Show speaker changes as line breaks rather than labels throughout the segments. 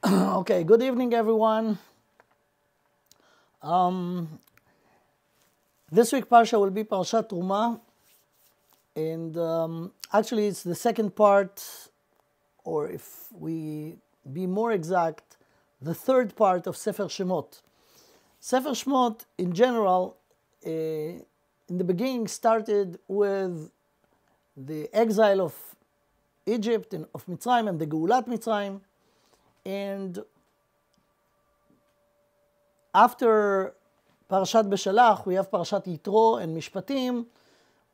Okay, good evening, everyone. This week Parsha will be Parashat Teruma, and actually it's the second part, or if we be more exact, the third part of Sefer Shemot. Sefer Shemot, in general, in the beginning started with the exile of Egypt and of Mitzrayim and the Geulat Mitzrayim. And after Parashat Beshalach, we have Parashat Yitro and Mishpatim,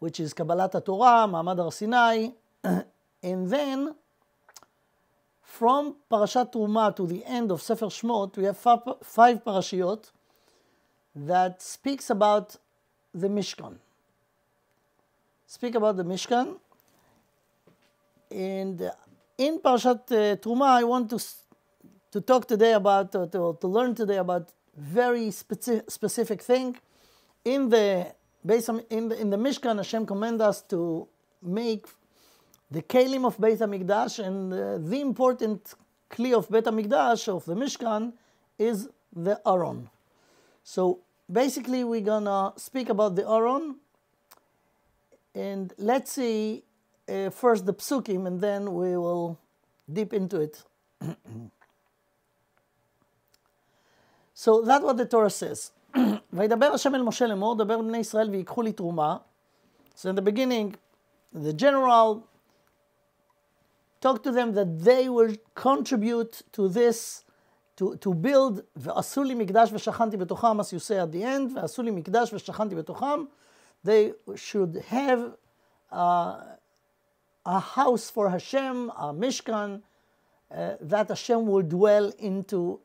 which is Kabbalat Torah, Ma'amad Har Sinai. And then, from Parashat Teruma to the end of Sefer Shemot, we have five parashiyot that speaks about the Mishkan. Speak about the Mishkan. And in Parashat Teruma, I want to talk today about, to learn today about very specific thing. In the Mishkan, Hashem command us to make the kelim of Beit HaMikdash, and the important kli of Beit HaMikdash, of the Mishkan, is the Aron. So basically we're gonna speak about the Aron, and let's see first the psukim, and then we will deep into it. So that's what the Torah says. וידבר השם אל משה לאמור, דבר בני ישראל ויקחו לי תרומה. So in the beginning, the general talked to them that they will contribute to this, to build, ועשו לי מקדש ושכנתי בתוכם, as you say at the end, ועשו לי מקדש ושכנתי בתוכם. They should have a house for Hashem, a Mishkan, that Hashem will dwell into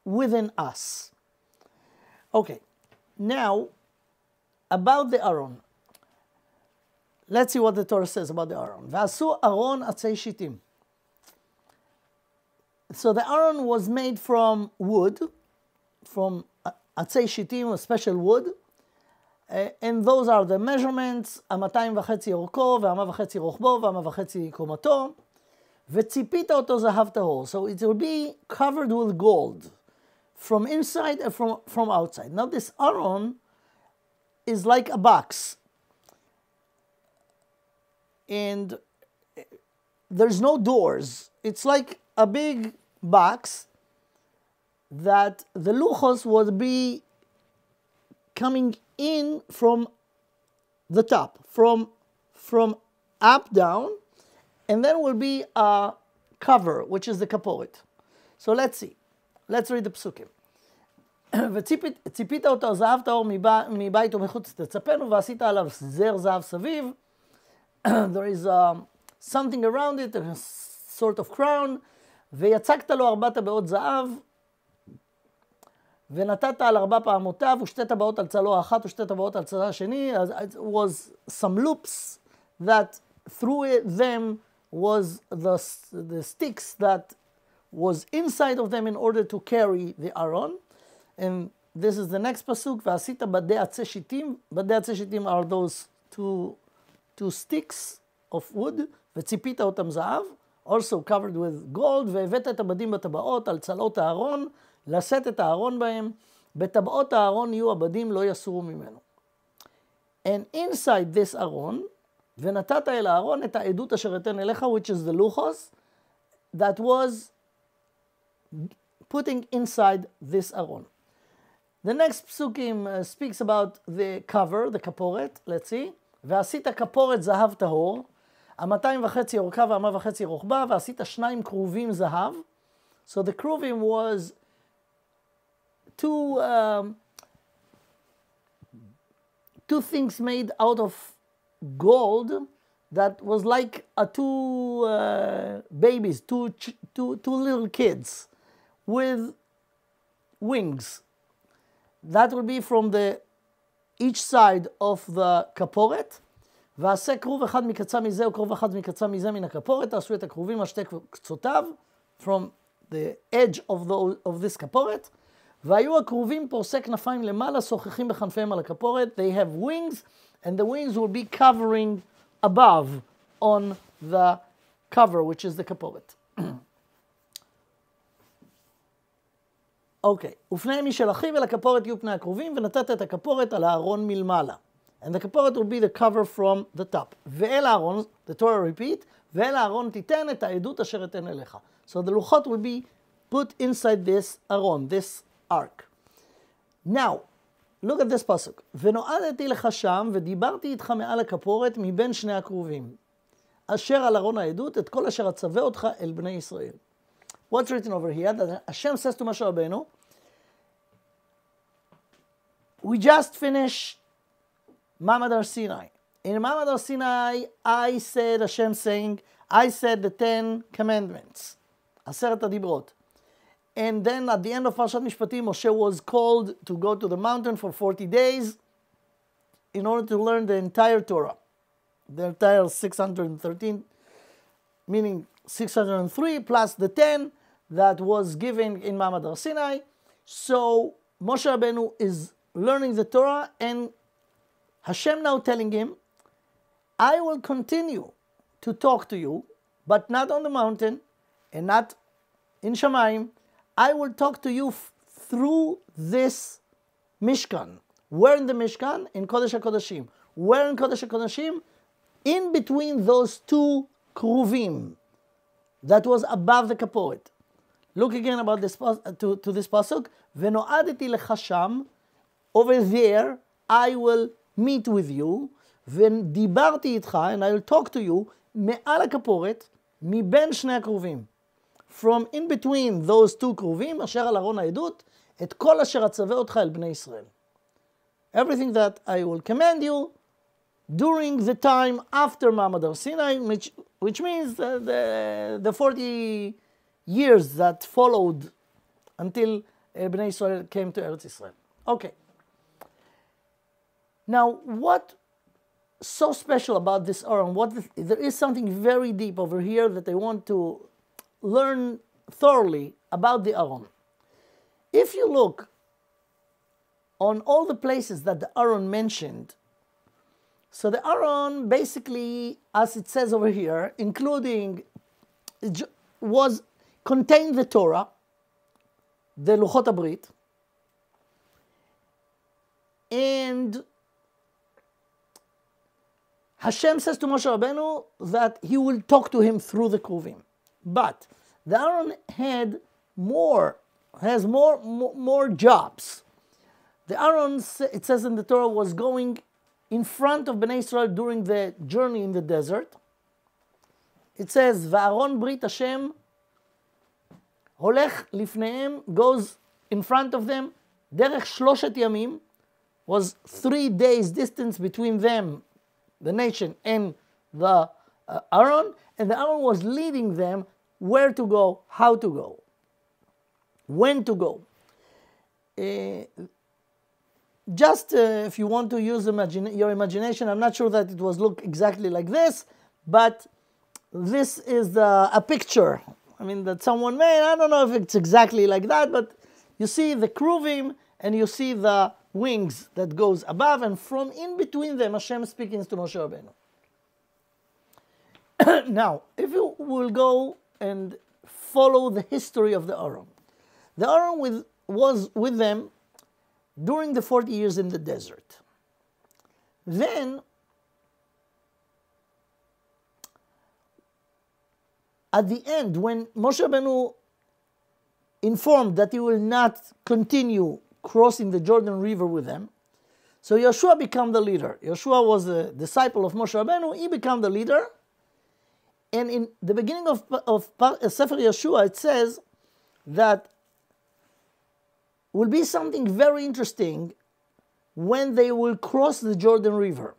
within us. Okay, now about the Aron. Let's see what the Torah says about the Aron. ועשו ארון עצי שיטים. So the Aron was made from wood, from עצי שיטים, a special wood, and those are the measurements, 2.5 אורכו, ו1.5 רוחבו, ו1.5 קומתו, וציפית אותו זהב טהור. So it will be covered with gold, from inside and from outside. Now this Aron is like a box, and there's no doors. It's like a big box that the luchos would be coming in from the top, from up down, and then will be a cover, which is the kaporet. So let's see. Let's read the psukim. וציפית אותו זהב טהור מבית ומחוץ תצפנו, ועשית עליו זר זהב סביב. There is something around it, a sort of crown. ויצקת לו 4 טבעות זהב, ונתת על 4 פעמותיו, ושתי טבעות על צלו אחת, ושתי טבעות על צלו השני. It was some loops that through them was the sticks that was inside of them in order to carry the Aron. And this is the next pasuk. ועשית בדי עצי שיטים. בדי עצי שיטים are those two sticks of wood. וציפית אותם זהב, also covered with gold. והבאת את הבדים בטבעות על צלעות הארון, לשאת את הארון בהם. בטבעות הארון יהיו הבדים, לא יסורו ממנו. And inside this ארון, ונתת אל הארון את העדות אשר אתן אליך, which is the luchos, that was putting inside this Aron. The next psukim speaks about the cover, the kaporet. Let's see. ועשית כפורת זהב טהור, 2.5 אורכה ו1.5 רוחבה, ועשית 2 כרובים זהב. So the kruvim was two things made out of gold that was like two babies, two little kids with wings. That will be from each side of the kaporet. ועשה כרוב אחד מקצה מזה וכרוב אחד מקצה מזה מן הכפורת, תעשו את הכרובים על שתי קצותיו, from the edge of this כפורת. והיו הכרובים פורסי כנפיים למעלה, שוחחים בכנפיהם על הכפורת. They have wings and the wings will be covering above on the cover, which is the kaporet. אוקיי, ופני משל אחיו אל הכפורת יהיו פני הקרובים, ונתת את הכפורת על הארון מלמעלה. And the kaporet will be the cover from the top. ואל הארון, the Torah repeat, ואל הארון תיתן את העדות אשר אתן אליך. So the לוחות will be put inside this ארון, this ark. Now, look at this pasuk. ונועדתי לך שם, ודיברתי איתך מעל הכפורת מבין שני הקרובים. אשר על ארון העדות, את כל אשר אצווה אותך אל בני ישראל. What's written over here? That Hashem says to Moshe Rabbeinu, we just finished Mamad Har Sinai. In Mamad Har Sinai, Hashem saying, I said the 10 commandments. Aseret HaDibrot. And then at the end of Parashat Mishpatim, Moshe was called to go to the mountain for 40 days in order to learn the entire Torah. The entire 613, meaning 603 plus the 10 that was given in Mamad Har Sinai. So Moshe Rabbeinu is learning the Torah, and Hashem now telling him, I will continue to talk to you, but not on the mountain and not in Shamayim. I will talk to you through this Mishkan. Where in the Mishkan? In Kodesh HaKodashim. Where in Kodesh HaKodashim? In between those two kruvim that was above the kaporet. Look again about this to this pasuk. V'no'adeti lecha sham. Over there, I will meet with you. V'dibarti itcha, and I will talk to you. Me'al kaporet, miben shnei kruvim. From in between those two kruvim, asher al aron ha'edut, et kol asher atzaveh otcha el bnei Israel. Everything that I will command you during the time after Mamad Har Sinai, which means the 40 years that followed until Bnei Israel came to Eretz Israel. Okay. Now, what so special about this Aron? There is something very deep over here that I want to learn thoroughly about the Aron. If you look on all the places that the Aron mentioned, so the Aron basically, as it says over here, including, contained the Torah, the Luchot HaBrit, and Hashem says to Moshe Rabbeinu that he will talk to him through the Kruvim. But the Aron has more jobs. The Aron, it says in the Torah, was going in front of Bnei Israel during the journey in the desert. It says, Va'aron Brit Hashem holech lifnehem, goes in front of them. Derech shloshet yamim, was 3 days distance between them, the nation, and the Aaron. And the Aaron was leading them where to go, how to go, when to go. Just if you want to use your imagination, I'm not sure that it was look exactly like this, but this is a picture. I mean, that someone made. I don't know if it's exactly like that, but you see the kruvim and you see the wings that goes above, and from in between them, Hashem speaking to Moshe Rabbeinu. Now, if you will go and follow the history of the Aaron was with them during the 40 years in the desert. Then, at the end, when Moshe Rabbeinu informed that he will not continue crossing the Jordan River with them, so Yeshua became the leader. Yeshua was a disciple of Moshe Rabbeinu. He became the leader. And in the beginning of Sefer Yeshua, it says that will be something very interesting when they will cross the Jordan River.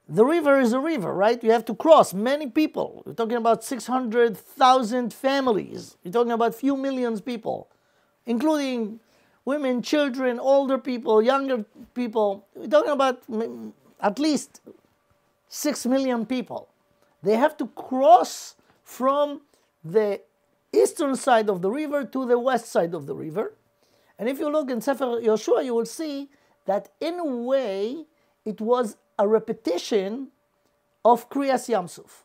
The river is a river, right? You have to cross many people. We're talking about 600,000 families. You're talking about few millions people, including women, children, older people, younger people. We're talking about at least 6 million people. They have to cross from the eastern side of the river to the west side of the river. And if you look in Sefer Yoshua, you will see that in a way, it was a repetition of Kriyas Yamsuf.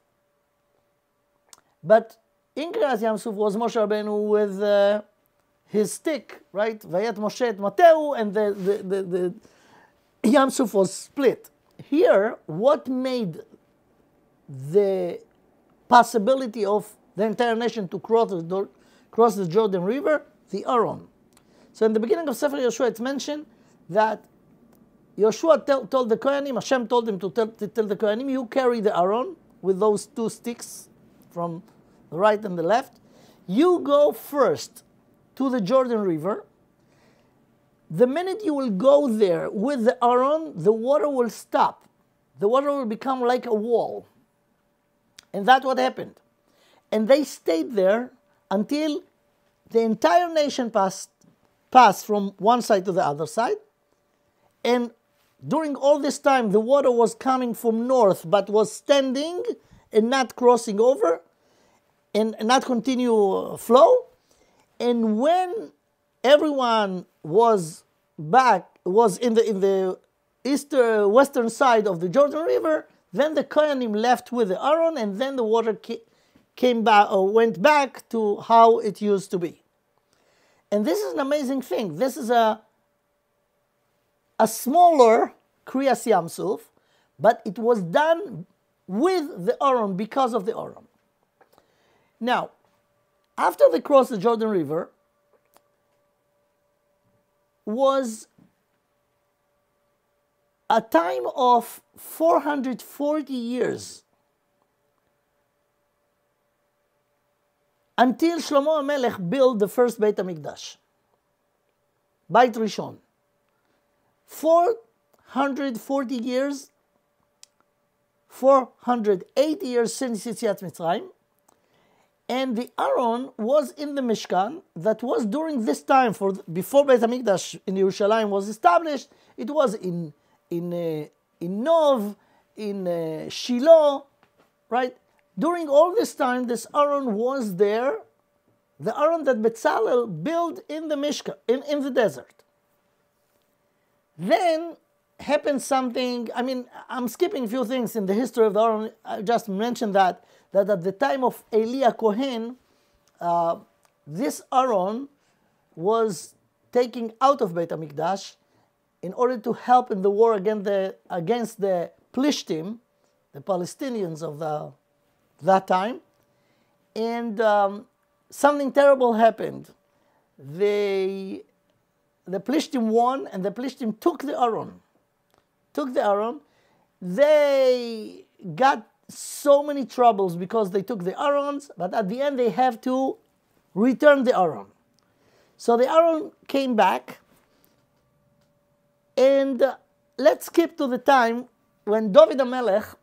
But in Kriyas Yamsuf was Moshe Rabbeinu with his stick, right? Vayet Moshe et Mateu, and the Yamsuf was split. Here, what made the possibility of the entire nation to cross the Jordan River? The Aaron. So in the beginning of Sefer Yoshua, it's mentioned that Yoshua told the Kohanim, Hashem told him to tell the Kohanim, you carry the Aaron with those two sticks from the right and the left. You go first to the Jordan River. The minute you will go there with the Aaron, the water will stop. The water will become like a wall. And that's what happened. And they stayed there until the entire nation passed from one side to the other side. And during all this time, the water was coming from north, but was standing and not crossing over and not continue flow. And when everyone was in the western side of the Jordan River, then the Kohanim left with the Aaron, and then the water came back or went back to how it used to be. And this is an amazing thing. This is a smaller Kriyas Yamsuf, but it was done with the Aaron because of the Aaron. Now, after they crossed the Jordan River, was a time of 440 years until Shlomo HaMelech built the first Beit HaMikdash, Beit Rishon. 440 years, 480 years since Yetziat Mitzrayim, and the Aaron was in the Mishkan. That was during this time, before Beit HaMikdash in Yerushalayim was established. It was in Nov, in Shiloh, right? During all this time, this Aaron was there, the Aaron that Betzalel built in the Mishkan, in the desert. Then happened something, I'm skipping a few things in the history of the Aaron. I just mentioned that at the time of Eli Kohen, this Aaron was taken out of Beit HaMikdash in order to help in the war against the Plishtim, the Palestinians of that time. And something terrible happened. The Plishtim won, and the Plishtim took the Aaron. They got so many troubles because they took the Aarons, but at the end they have to return the Aaron. So the Aaron came back, and let's skip to the time when David HaMelech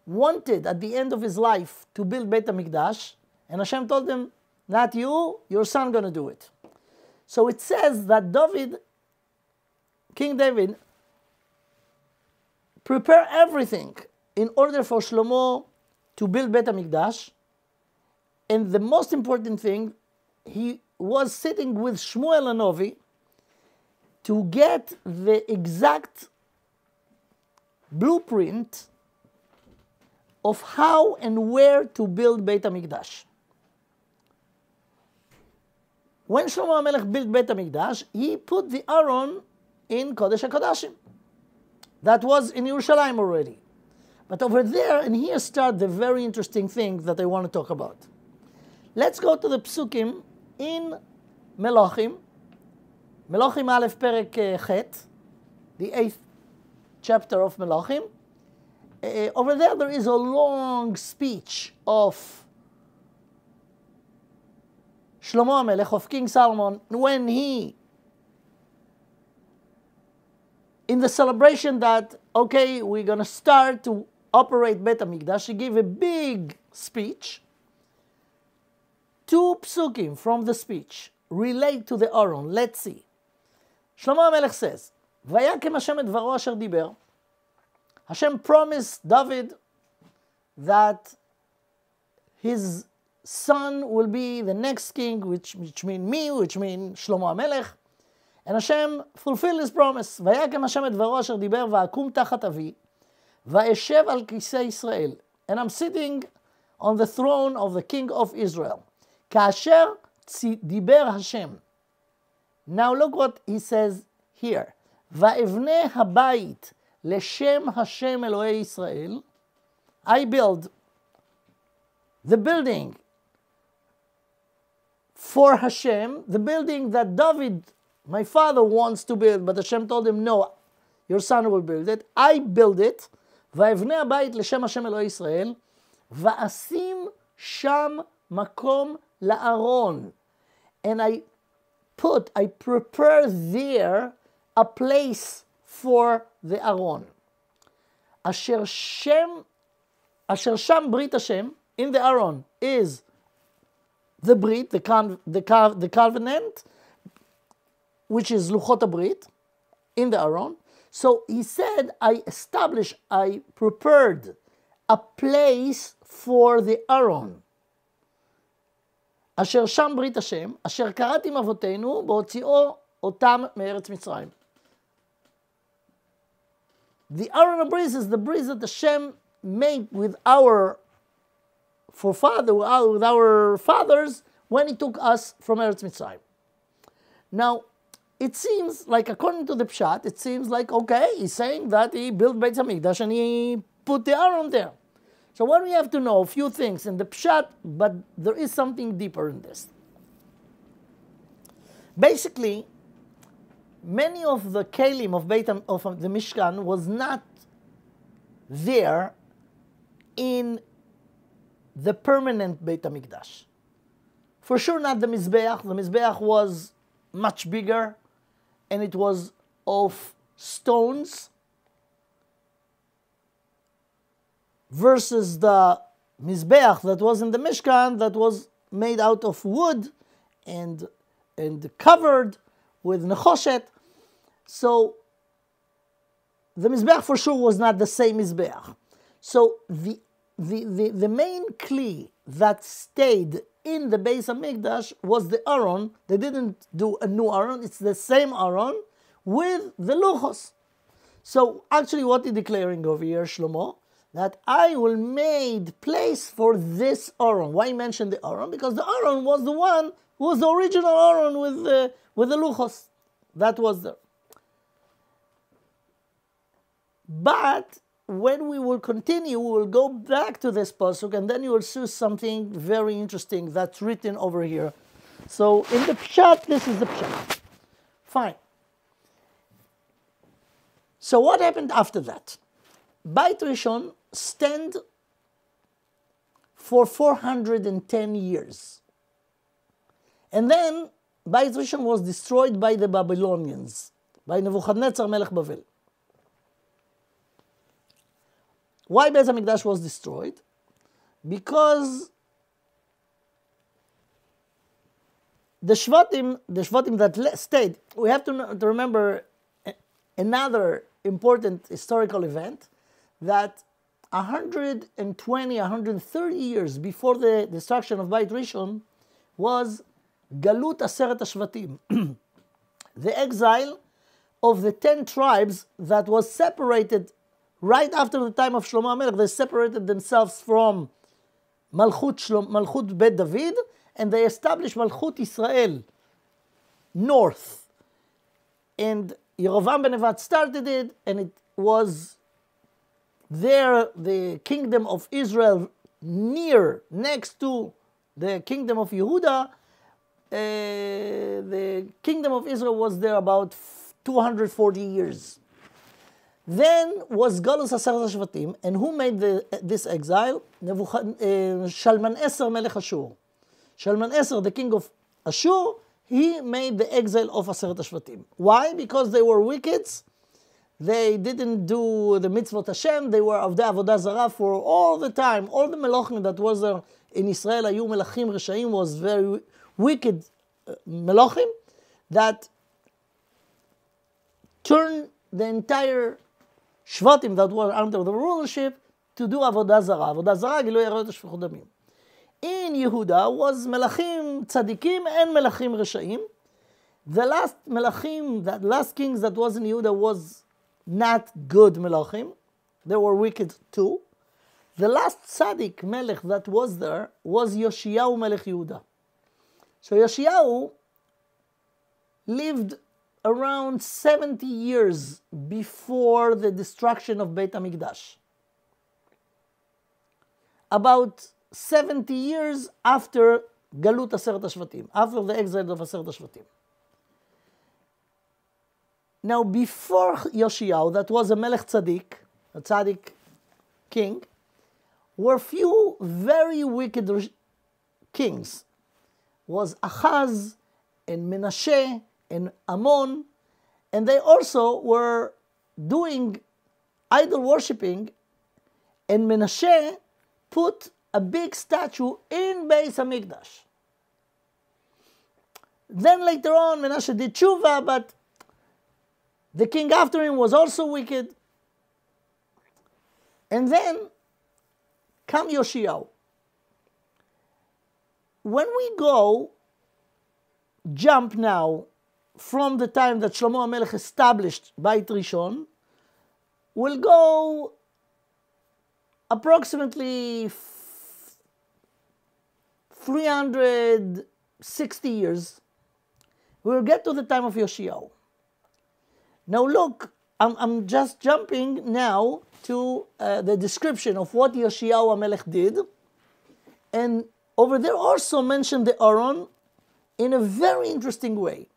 wanted at the end of his life to build Beit HaMikdash, and Hashem told him, not you, your son going to do it. So it says that King David, prepared everything in order for Shlomo to build Beit HaMikdash. And the most important thing, he was sitting with Shmuel Hanavi to get the exact blueprint of how and where to build Beit HaMikdash. When Shlomo HaMelech built Beit HaMikdash, he put the Aaron in Kodesh HaKodashim. That was in Yerushalayim already. But over there, and here starts the very interesting thing that I want to talk about. Let's go to the Psukim in Melachim. Melachim Aleph Perek Chet, the 8th chapter of Melachim. Over there is a long speech of Shlomo HaMelech, of King Solomon, when he, in the celebration that, okay, we're going to start to operate Beit HaMikdash, he gave a big speech. Two psukim from the speech relate to the Aaron. Let's see. Shlomo HaMelech says, Vayakem Hashem et dvaro asher diber. Hashem promised David that his son will be the next king, which means me, which means Shlomo HaMelech. And Hashem fulfilled his promise. ויקם השם את דברו אשר דיבר, ואקום תחת אבי, ואשב על כיסא ישראל. And I'm sitting on the throne of the king of Israel. כאשר דיבר השם. Now look what he says here. ואבנה הבית לשם השם אלוהי ישראל. I build the building for Hashem, the building that David, my father, wants to build, but Hashem told him, no, your son will build it. I build it. ואבנה הבית לשם השם אלוהי ישראל, ואשים שם מקום לארון. And I prepare there a place for the Aron. אשר שם ברית השם, in the Aron, is the Brit, the covenant, which is Luchot HaBrit, in the Aron. So he said, I prepared a place for the Aron. אשר שם ברית השם, אשר קראתי עם אבותינו, בהוציאו אותם מארץ מצרים. The Aron HaBrit is the brit that Hashem made with our fathers when he took us from Eretz Mitzrayim. Now, it seems like, according to the Pshat, it seems like, okay, he's saying that he built Beit HaMikdash and he put the Aron there. So what we have to know, a few things in the Pshat, but there is something deeper in this. Basically, many of the Kelim of the Mishkan was not there in the permanent Beit HaMikdash. For sure not the Mizbeach. The Mizbeach was much bigger and it was of stones versus the Mizbeach that was in the Mishkan that was made out of wood and covered with Nechoshet. So the Mizbeach for sure was not the same Mizbeach. So the main kli that stayed in the Beis HaMikdash was the Aron. They didn't do a new Aron. It's the same Aron with the Luchos. So actually what he's declaring over here, Shlomo, that I will make place for this Aron. Why mention the Aron? Because the Aron was the one who was the original Aron with the Luchos. That was there. But when we will continue, we will go back to this pasuk, and then you will see something very interesting that's written over here. So in the Pshat, this is the Pshat. Fine. So what happened after that? Beit Rishon stand for 410 years. And then Beit Rishon was destroyed by the Babylonians, by Nebuchadnezzar Melech Bavel. Why Beit HaMikdash was destroyed? Because the Shvatim that stayed, we have to remember another important historical event, that 120, 130 years before the destruction of Beit Rishon was Galut Aseret HaShvatim, the exile of the 10 tribes that was separated right after the time of Shlomo HaMelech. They separated themselves from Malchut Bet David, and they established Malchut Israel north. And Yerovam ben Nevat started it, and it was there the kingdom of Israel next to the kingdom of Yehuda. The kingdom of Israel was there about 240 years. Then was Galus Aseret HaShvatim, and who made this exile? Shalmaneser Melech Ashur. Shalmaneser, the king of Ashur, he made the exile of Aseret HaShvatim. Why? Because they were wicked. They didn't do the mitzvot Hashem. They were of the Avodah Zarah for all the time. All the melachim that was there in Israel, Ayu Melachim Reshaim, was very wicked melachim that turned the entire Shvatim that were under the rulership to do Avodah Zarah. Avodah Zarah, Gilui Arayot Shfichut Damim. In Yehuda was Melachim Tzadikim and Melachim Reshaim. The last Melachim, the last kings that was in Yehuda was not good Melachim. They were wicked too. The last tzaddik melech that was there was Yoshiyahu melech Yehuda. So Yoshiyahu lived around 70 years before the destruction of Beit HaMikdash. About 70 years after Galut Aseret HaShvatim, after the exile of Aseret HaShvatim. Now, before Yoshiyahu, that was a melech tzaddik, a tzaddik king, were few very wicked kings. Was Achaz and Menashe and Ammon, and they also were doing idol worshipping, and Menashe put a big statue in Beis HaMikdash. Then later on, Menashe did tshuva, but the king after him was also wicked. And then come Yoshiyahu. When we jump now from the time that Shlomo HaMelech established Beit Rishon, we'll go approximately 360 years. We'll get to the time of Yoshiyahu. Now look, I'm just jumping now to the description of what Yoshiyahu HaMelech did. And over there also mentioned the Aaron in a very interesting way.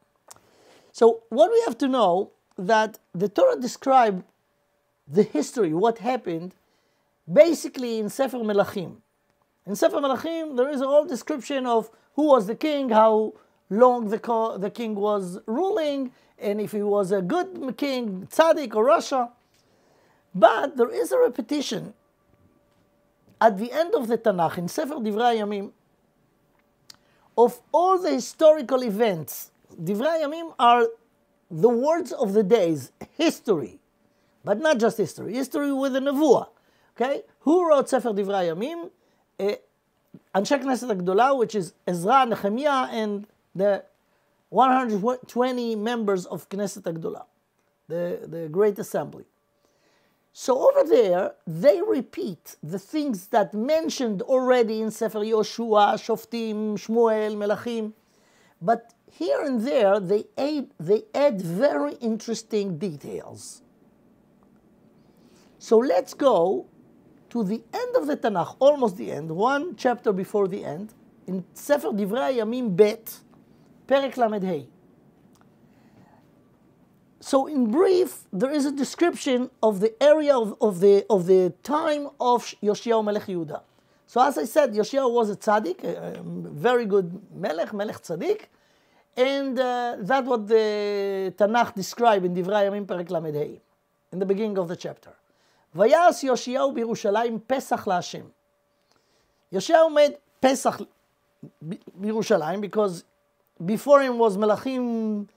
So what we have to know, that the Torah described the history, what happened, basically in Sefer Melachim. In Sefer Melachim, there is a whole description of who was the king, how long the king was ruling, and if he was a good king, tzaddik or rasha. But there is a repetition at the end of the Tanakh, in Sefer Divrei Hayamim, of all the historical events. Divrei Hayamim are the words of the days, history, but not just history, history with a nevuah. Okay? Who wrote Sefer Divrei Hayamim? Anshe Knesset HaGdolah, which is Ezra, Nehemiah, and the 120 members of Knesset HaGdolah, the Great Assembly. So over there, they repeat the things that mentioned already in Sefer Yoshua, Shoftim, Shmuel, Melachim, but here and there they add very interesting details. So let's go to the end of the Tanakh, almost the end, one chapter before the end, in Sefer Divrei Hayamim Bet, Perek Lamed Hei. So in brief, there is a description of the area of the time of Yoshiyahu Melech Yehuda. So as I said, Yoshiyahu was a tzaddik, a very good melech tzaddik, and that's what the Tanakh described in Divrei Hayamim Perek Lamed Hei, in the beginning of the chapter. Vayas Yoshiyahu b'Yerushalayim Pesach LaHashem. Yoshiyahu made Pesach b'Yerushalayim because before him was Melachim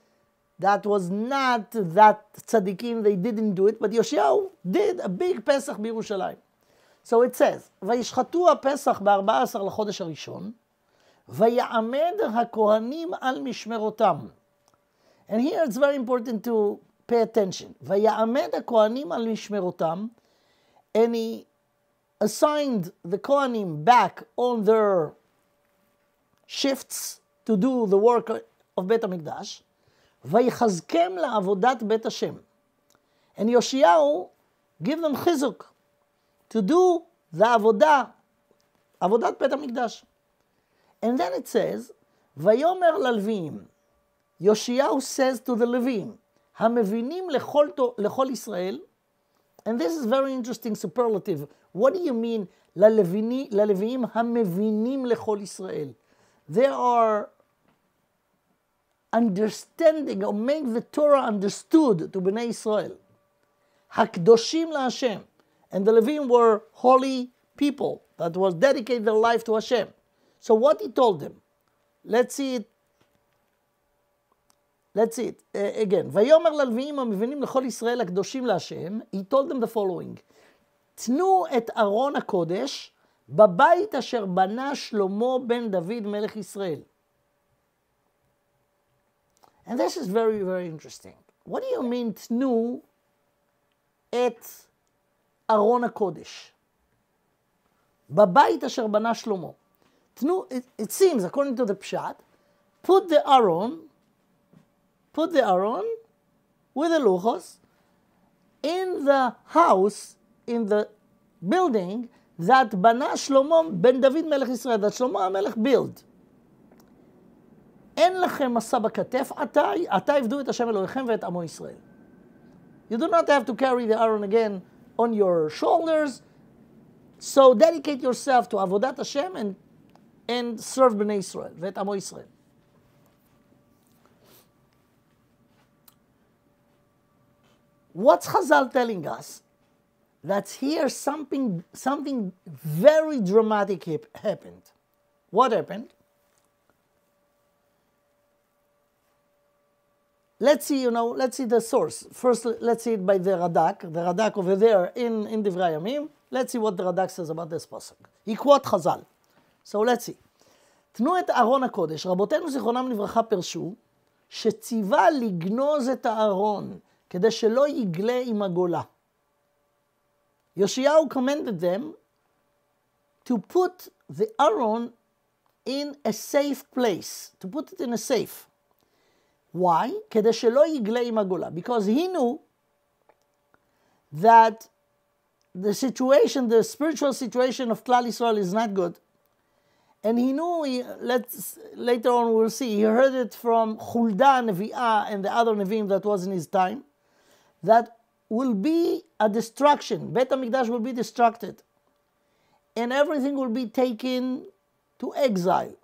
that was not that tzaddikim, they didn't do it, but Yoshiyahu did a big Pesach b'Yerushalayim. So it says, וישחטו הפסח ב-14 לחודש הראשון, ויעמד הכהנים על משמרותם. And here it's very important to pay attention. ויעמד הכהנים על משמרותם, and he assigned the Kohanim back on their shifts to do the work of Beit HaMikdash, ויחזקם לעבודת בית השם. And Yoshiyahu give them chizuk to do the avodah, avodat Beit HaMikdash. And then it says, ויאמר ללוויים, Yoshiyahu says to the Levim, המבינים לכל ישראל, and this is very interesting superlative. What do you mean, ללוויים המבינים לכל ישראל? They are understanding or make the Torah understood to Bnei Israel. Hakdoshim LaHashem. And the Levim were holy people that was dedicated their life to Hashem. So what he told them? Let's see it. Again. ויאמר ללוויים המבינים לכל ישראל הקדושים להשם. He told them the following. תנו את ארון הקודש בבית אשר בנה שלמה בן דוד מלך ישראל. And this is very, very interesting. What do you mean תנו את ארון הקודש? בבית אשר בנה שלמה. תנו, it seems, according to the pshat, put the Aron with the luchos in the house, in the building that בנה שלמה בן דוד מלך ישראל, that שלמה המלך build. אין לכם מסע בכתף, עתה עבדו את השם אלוהיכם ואת עמו ישראל. You do not have to carry the Aron again on your shoulders, so dedicate yourself to עבודת השם and serve בני ישראל ואת עמו ישראל. What's Chazal telling us? That here something very dramatic happened. What happened? Let's see the source. First, let's see it by the Radak. The Radak over there in Divrei Yamim. Let's see what the Radak says about this pasuk. He quote Chazal. So let's see. תנו את ארון הקודש. רבותינו זיכרונם לברכה פרשו, שציווה לגנוז את הארון, כדי שלא יגלה עם הגולה. Yoshiyahu commanded them to put the Aron in a safe place, to put it in a safe. Why? כדי שלא יגלה עם הגולה. Because he knew that the spiritual situation of Klal Yisrael is not good. And he knew, later on we'll see, he heard it from Huldah Nevi'ah and the other Nevi'im that was in his time, that will be a destruction. Beit HaMikdash will be destructed. And everything will be taken to exile.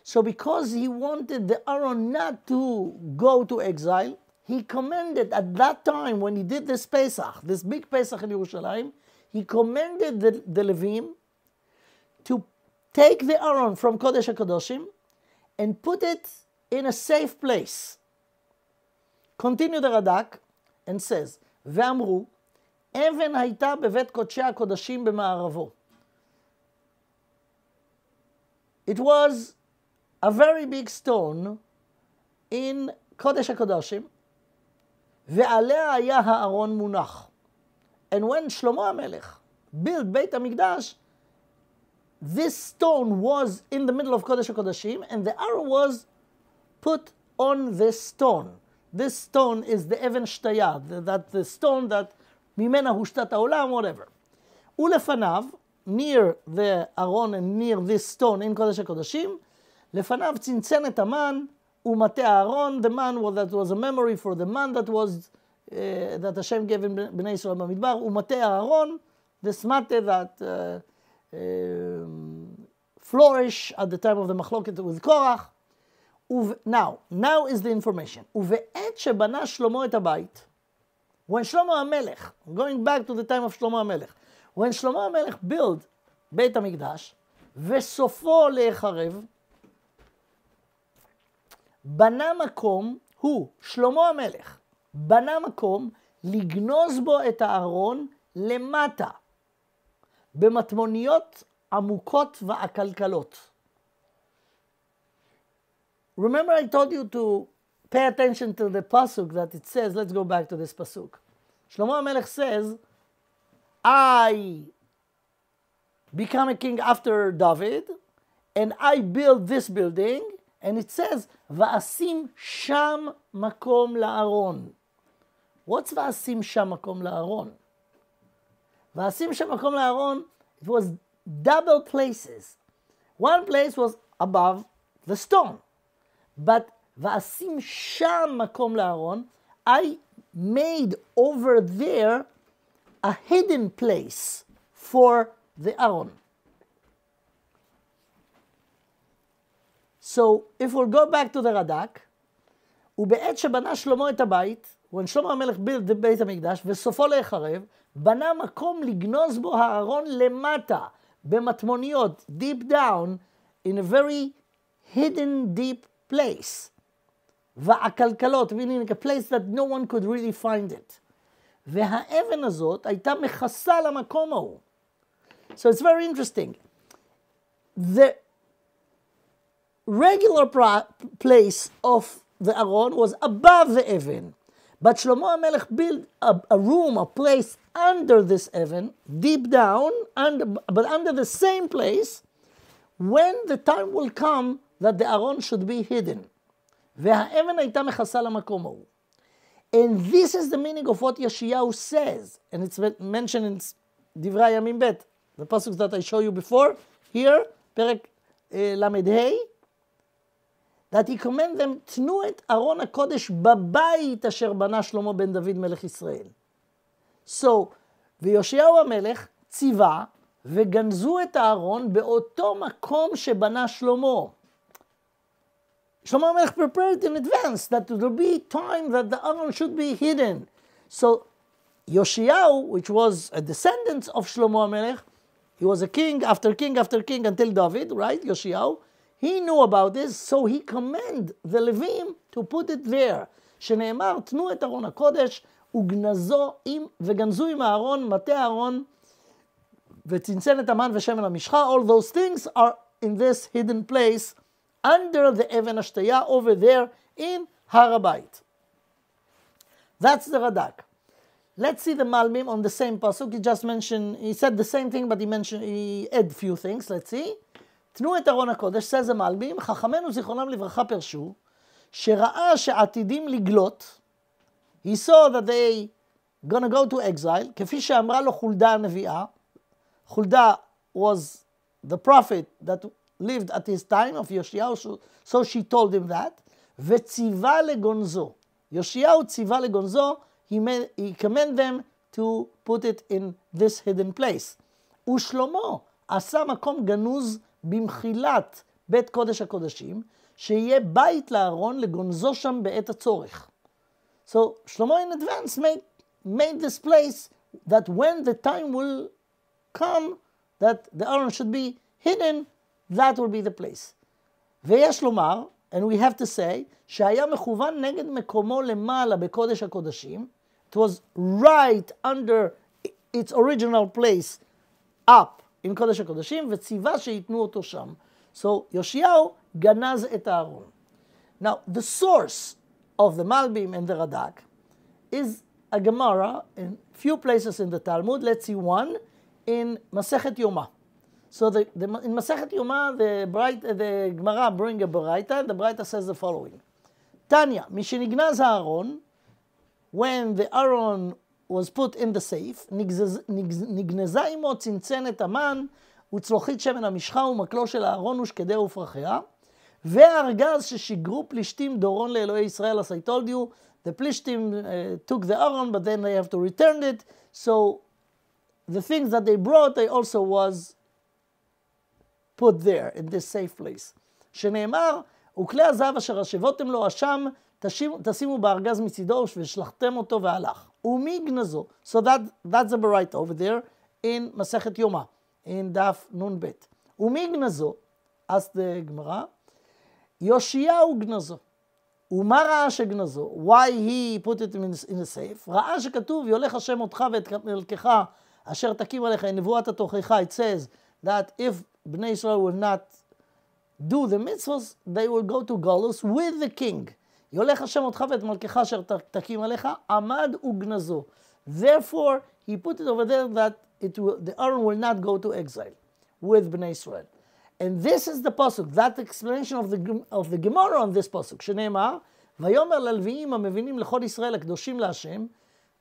So because he wanted the Aron not to go to exile, he commanded at that time when he did this Pesach, this big Pesach in Yerushalayim, he commanded the Levim to take the Aron from Kodesh HaKadoshim and put it in a safe place. Continue the Radak and says, ואמרו, אבן הייתה בבית קודשי הקודשים במערבו. It was a very big stone in Kodesh HaKadoshim, ועליה היה הארון מונח. And when Shlomo HaMelech built Beit HaMikdash, this stone was in the middle of Kodesh HaKodashim, and the Aron was put on this stone. This stone is the Even Shtaya, that the stone that Mimena Hushtat HaOlam, whatever. Ulefanav, near the Aron and near this stone in Kodesh HaKodashim, לפניו צנצנת המן ומטה הארון, the man that was a memory for the man that was, that Hashem gave in Bnei Yisrael במדבר, ומטה הארון, this mate that flourish at the time of the Machloket with Korach. Now is the information. ובעת שבנה שלמה את הבית, when Shlomo HaMelech, going back to the time of Shlomo HaMelech, when Shlomo HaMelech built בית המקדש, וסופו להיחרב, בנה מקום, הוא, שלמה המלך, בנה מקום לגנוז בו את הארון למטה, במטמוניות עמוקות ועקלקלות. Remember I told you to pay attention to the pasuk that it says, let's go back to this pasuk. Shlomo HaMelech says, I become a king after David, and I build this building, and it says, ואשים שם מקום לארון. What's ואשים שם מקום לארון? ואשים שם מקום לארון, it was double places. One place was above the stone. But ואשים שם מקום לארון, I made over there a hidden place for the Aron. So, if we'll go back to the Radak, ובעת שבנה שלמה את הבית, when שלמה המלך built the בית המקדש, וסופו להיחרב, בנה מקום לגנוז בו הארון למטה, במטמוניות, deep down, in a very hidden, deep place. ועקלקלות, meaning a place that no one could really find it. והאבן הזאת הייתה מכסה למקום ההוא. So it's very interesting. The regular place of the Aron was above the Evan. But Shlomo HaMelech built a room, a place under this Evan, deep down, but under the same place, when the time will come that the Aron should be hidden. והאבן הייתה מכסה למקום ההוא. And this is the meaning of what Yeshayahu says. And it's mentioned in Divrei Yamim Bet, the pasuk that I showed you before, here, פרק למ"ה, that he command them, תנו את ארון הקודש בבית אשר בנה שלמה בן דוד מלך ישראל. So, ויושיהו המלך ציווה, וגנזו את הארון באותו מקום שבנה שלמה. Shlomo HaMelech prepared in advance that there will be time that the Aron should be hidden. So Yoshiyahu, which was a descendant of Shlomo HaMelech, he was a king after king after king until David, right? Yoshiyahu, he knew about this, so he commanded the Levim to put it there. שנאמר, תנו את ארון הקודש וגנזו עם הארון, מטה הארון, וצנצנת המן ושמן המשחה. All those things are in this hidden place under the Even Ashtaya over there in Har HaBayit. That's the Radak. Let's see the Malbim on the same pasuk. He just mentioned, he said the same thing, but he added few things. Let's see. תנו את ארון הקודש, says the Malbim, חכמינו זיכרונם לברכה פרשו, שראה שעתידים לגלות, he saw that they gonna go to exile, כפי שאמרה לו חולדה הנביאה. חולדה was the prophet that lived at his time of Yoshiyahu, so she told him that. וציווה לגונזו. Yoshiyahu ציווה לגונזו, he commanded them to put it in this hidden place. ושלמה עשה מקום גנוז במחילת בית קודש הקודשים, שיהיה בית לארון לגונזו שם בעת הצורך. So Shlomo in advance made this place that when the time will come that the Aron should be hidden, that will be the place. ויש לומר, and we have to say, שהיה מכוון נגד מקומו למעלה בקודש הקודשים, it was right under its original place up in קודש הקודשים, וציווה שיתנו אותו שם. So יאשיהו גנז את הארון. Now, the source of the Malbim and the Radak is a Gemara in few places in the Talmud. Let's see one in Masechet Yoma. So in Masechet Yoma, the Gemara bring a Baraita, and the Baraita says the following. Tanya, משנגנז הארון, when the Aron was put in the safe, נגנזה עמו צנצנת המן, וצלוחית שמן המשחה ומקלו של הארון ושקדיה ופרחיה, והארגז ששיגרו פלישתים דורון לאלוהי ישראל, as I told you, the Plishtim took the Aron, but then they have to return it, so the things that they brought, they also was put there in this safe place. שנאמר, וכלי הזהב אשר השבותם לו אשם, תשימו בארגז מצידו ושלחתם אותו והלך. ומי גנזו? So that's the Baraita over there in Masechet Yoma, in Daf Nun Bet. ומי גנזו? asked the Gemara. יאשיהו גנזו. ומה ראה שגנזו? Why he put it in a safe? ראה שכתוב, יולך השם אותך ואת מלכך אשר תקים עליך, in נבואת התוכחה, it says that if Bnei Israel will not do the mitzvahs, they will go to Galus with the king. יולך השם אותך ואת מלכך אשר תקים עליך, עמד וגנזו. Therefore, he put it over there that the Aron will not go to exile with Bnei Israel. And this is the pasuk, that explanation of the Gemara on this pasuk. שנאמר, ויאמר ללוויים המבינים לכל ישראל הקדושים להשם,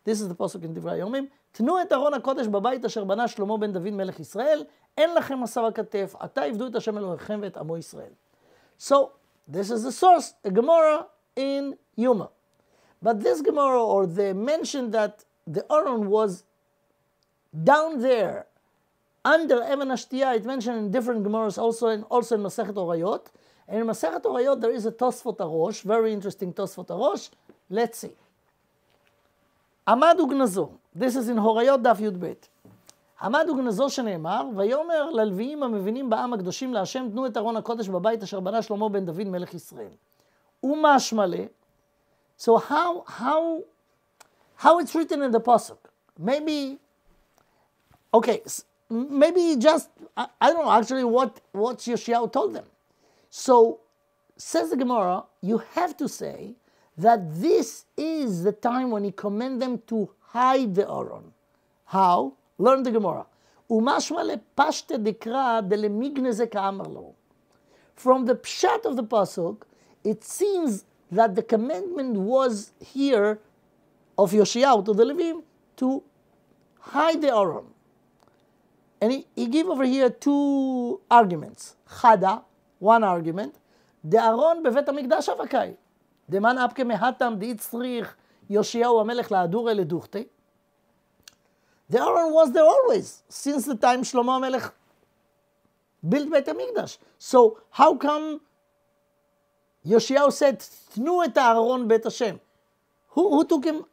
this is the pasuk in דברי היומim, תנו את ארון הקודש בבית אשר בנה שלמה בן דוד מלך ישראל, אין לכם מסר הכתף, עתה עבדו את השם אלוהיכם ואת עמו ישראל. So, this is the source, a Gemara in Yoma. But this Gemara, or the mention that the Aron was down there, under Even Ashtaya, it mentioned in different Gemaras, also in Masechet Orayot. And in Masechet Orayot, there is a Tosfot Arosh, very interesting Tosfot Arosh. Let's see. עמד וגנזו, this is in הוריות דף י"ב. עמד וגנזו שנאמר, ויאמר ללוויים המבינים בעם הקדושים להשם, תנו את ארון הקודש בבית אשר בנה שלמה בן דוד מלך ישראל. ומשמע לה, so how it's written in the pasuk? Maybe, okay, maybe just, I don't know actually what Yoshiyahu told them. So says the Gemara, you have to say that this is the time when he commanded them to hide the Aron. How? Learn the Gemara. Umashma lepashte dekra delemigneze ka'amar lo. From the pshat of the pasuk, it seems that the commandment was here of Yoshiyahu to the Levim to hide the Aron. And he gave over here two arguments. Chada, one argument, the Aron bevet hamikdash avakai. Deman apke mehatam diitzrich Yoshiyahu hamelech la'adur eleduchte. The Aron was there always, since the time Shlomo HaMelech built Beit HaMikdash. So how come Yoshiyahu said, Tnu et Aaron Beit Hashem? Who took the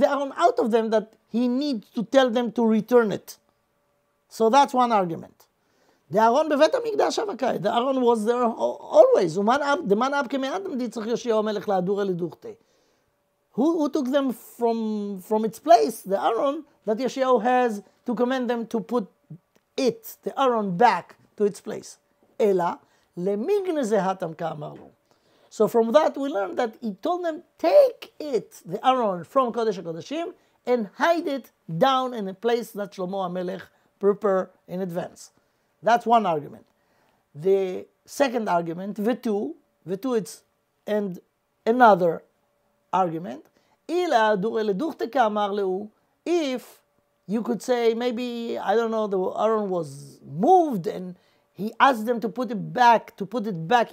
Aaron out of them that he needs to tell them to return it? So that's one argument. The Aaron bevet HaMikdash avakai. The Aaron was there always. The man ab keme'adam ditzach Yoshiyahu HaMelech la'adur eleduchte. Who took them from its place, the Aaron, that Yoshiyahu has to command them to put it, the Aaron, back to its place? Ela, lemigneze hatam ka'amar lo. So from that we learn that he told them, take it, the Aaron, from Kodesh HaKodeshim, and hide it down in a place that Shlomo HaMelech prepared in advance. That's one argument. The second argument, Vetu it's, and another argument, if you could say, maybe, I don't know, the Aaron was moved and he asked them to put it back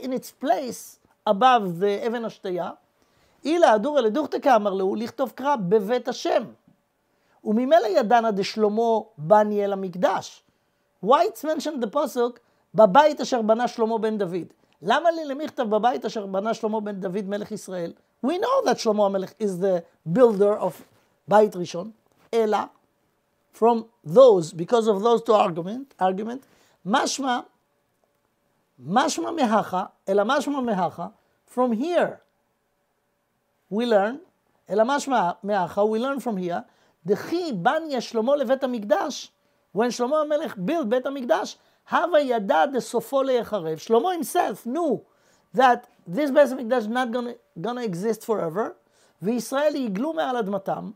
in its place above the Even HaShtaya, לכתוב קרא בבית השם. וממילא ידענה דשלמה בני אל המקדש. Why it's mentioned the pasuk, בבית אשר בנה שלמה בן דוד? למה לי למכתב בבית אשר בנה שלמה בן דוד מלך ישראל? We know that Shlomo HaMelech is the builder of Beit Rishon. Ela, from those, because of those two argument, mashma mehacha, ela mashma mehacha, from here we learn, ela mashma mehacha, we learn from here, dechi banya Shlomo levet hamikdash, when Shlomo HaMelech built Beit HaMikdash, hava yada de sofo le'echarev. Shlomo himself knew that this Beit HaMikdash is not gonna exist forever. V'Yisrael yiglu me'al admatam.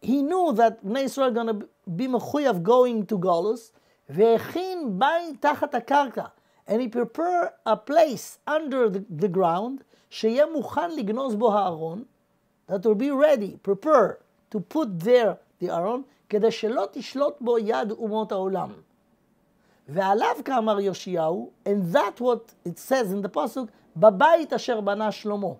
He knew that Bnei Israel are gonna be mechuyav going to Golus. Ve'echin bayit tachat hakarka. And he prepared a place under the ground, sheyeh muchan lignoz bo ha'aron, that will be ready, prepare to put there the Aron, כדי שלא תשלוט בו יד אומות העולם. ועליו כאמר יאשיהו, and that what it says in the pasuk, בבית אשר בנה שלמה.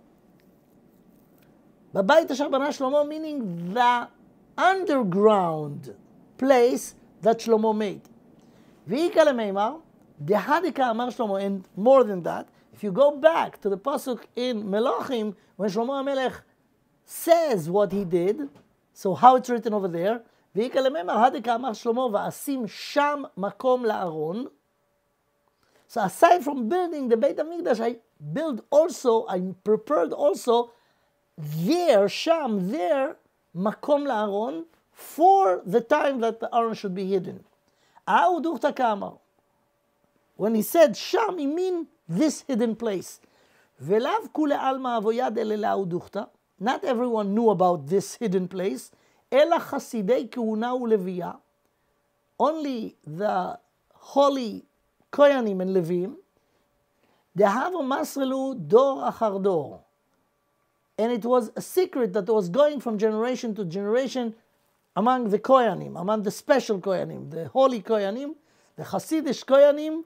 בבית אשר בנה שלמה, meaning the underground place that Shlomo made. ואיקה למימר, דהדקה אמר שלמה, and more than that, if you go back to the pasuk in Melachim, when Shlomo HaMelech says what he did, so how it's written over there, ואיקה למימר, הדקה אמר שלמה, ואשים שם מקום לארון. So aside from building the Beit HaMikdash, I prepared also there, Sham, there, Makom la'aron, for the time that the Aron should be hidden. When he said Sham, he mean this hidden place. Not everyone knew about this hidden place. Only the holy Kohanim and Levim, and it was a secret that was going from generation to generation among the Kohanim, among the special Kohanim, the holy Kohanim, the Hasidish Kohanim,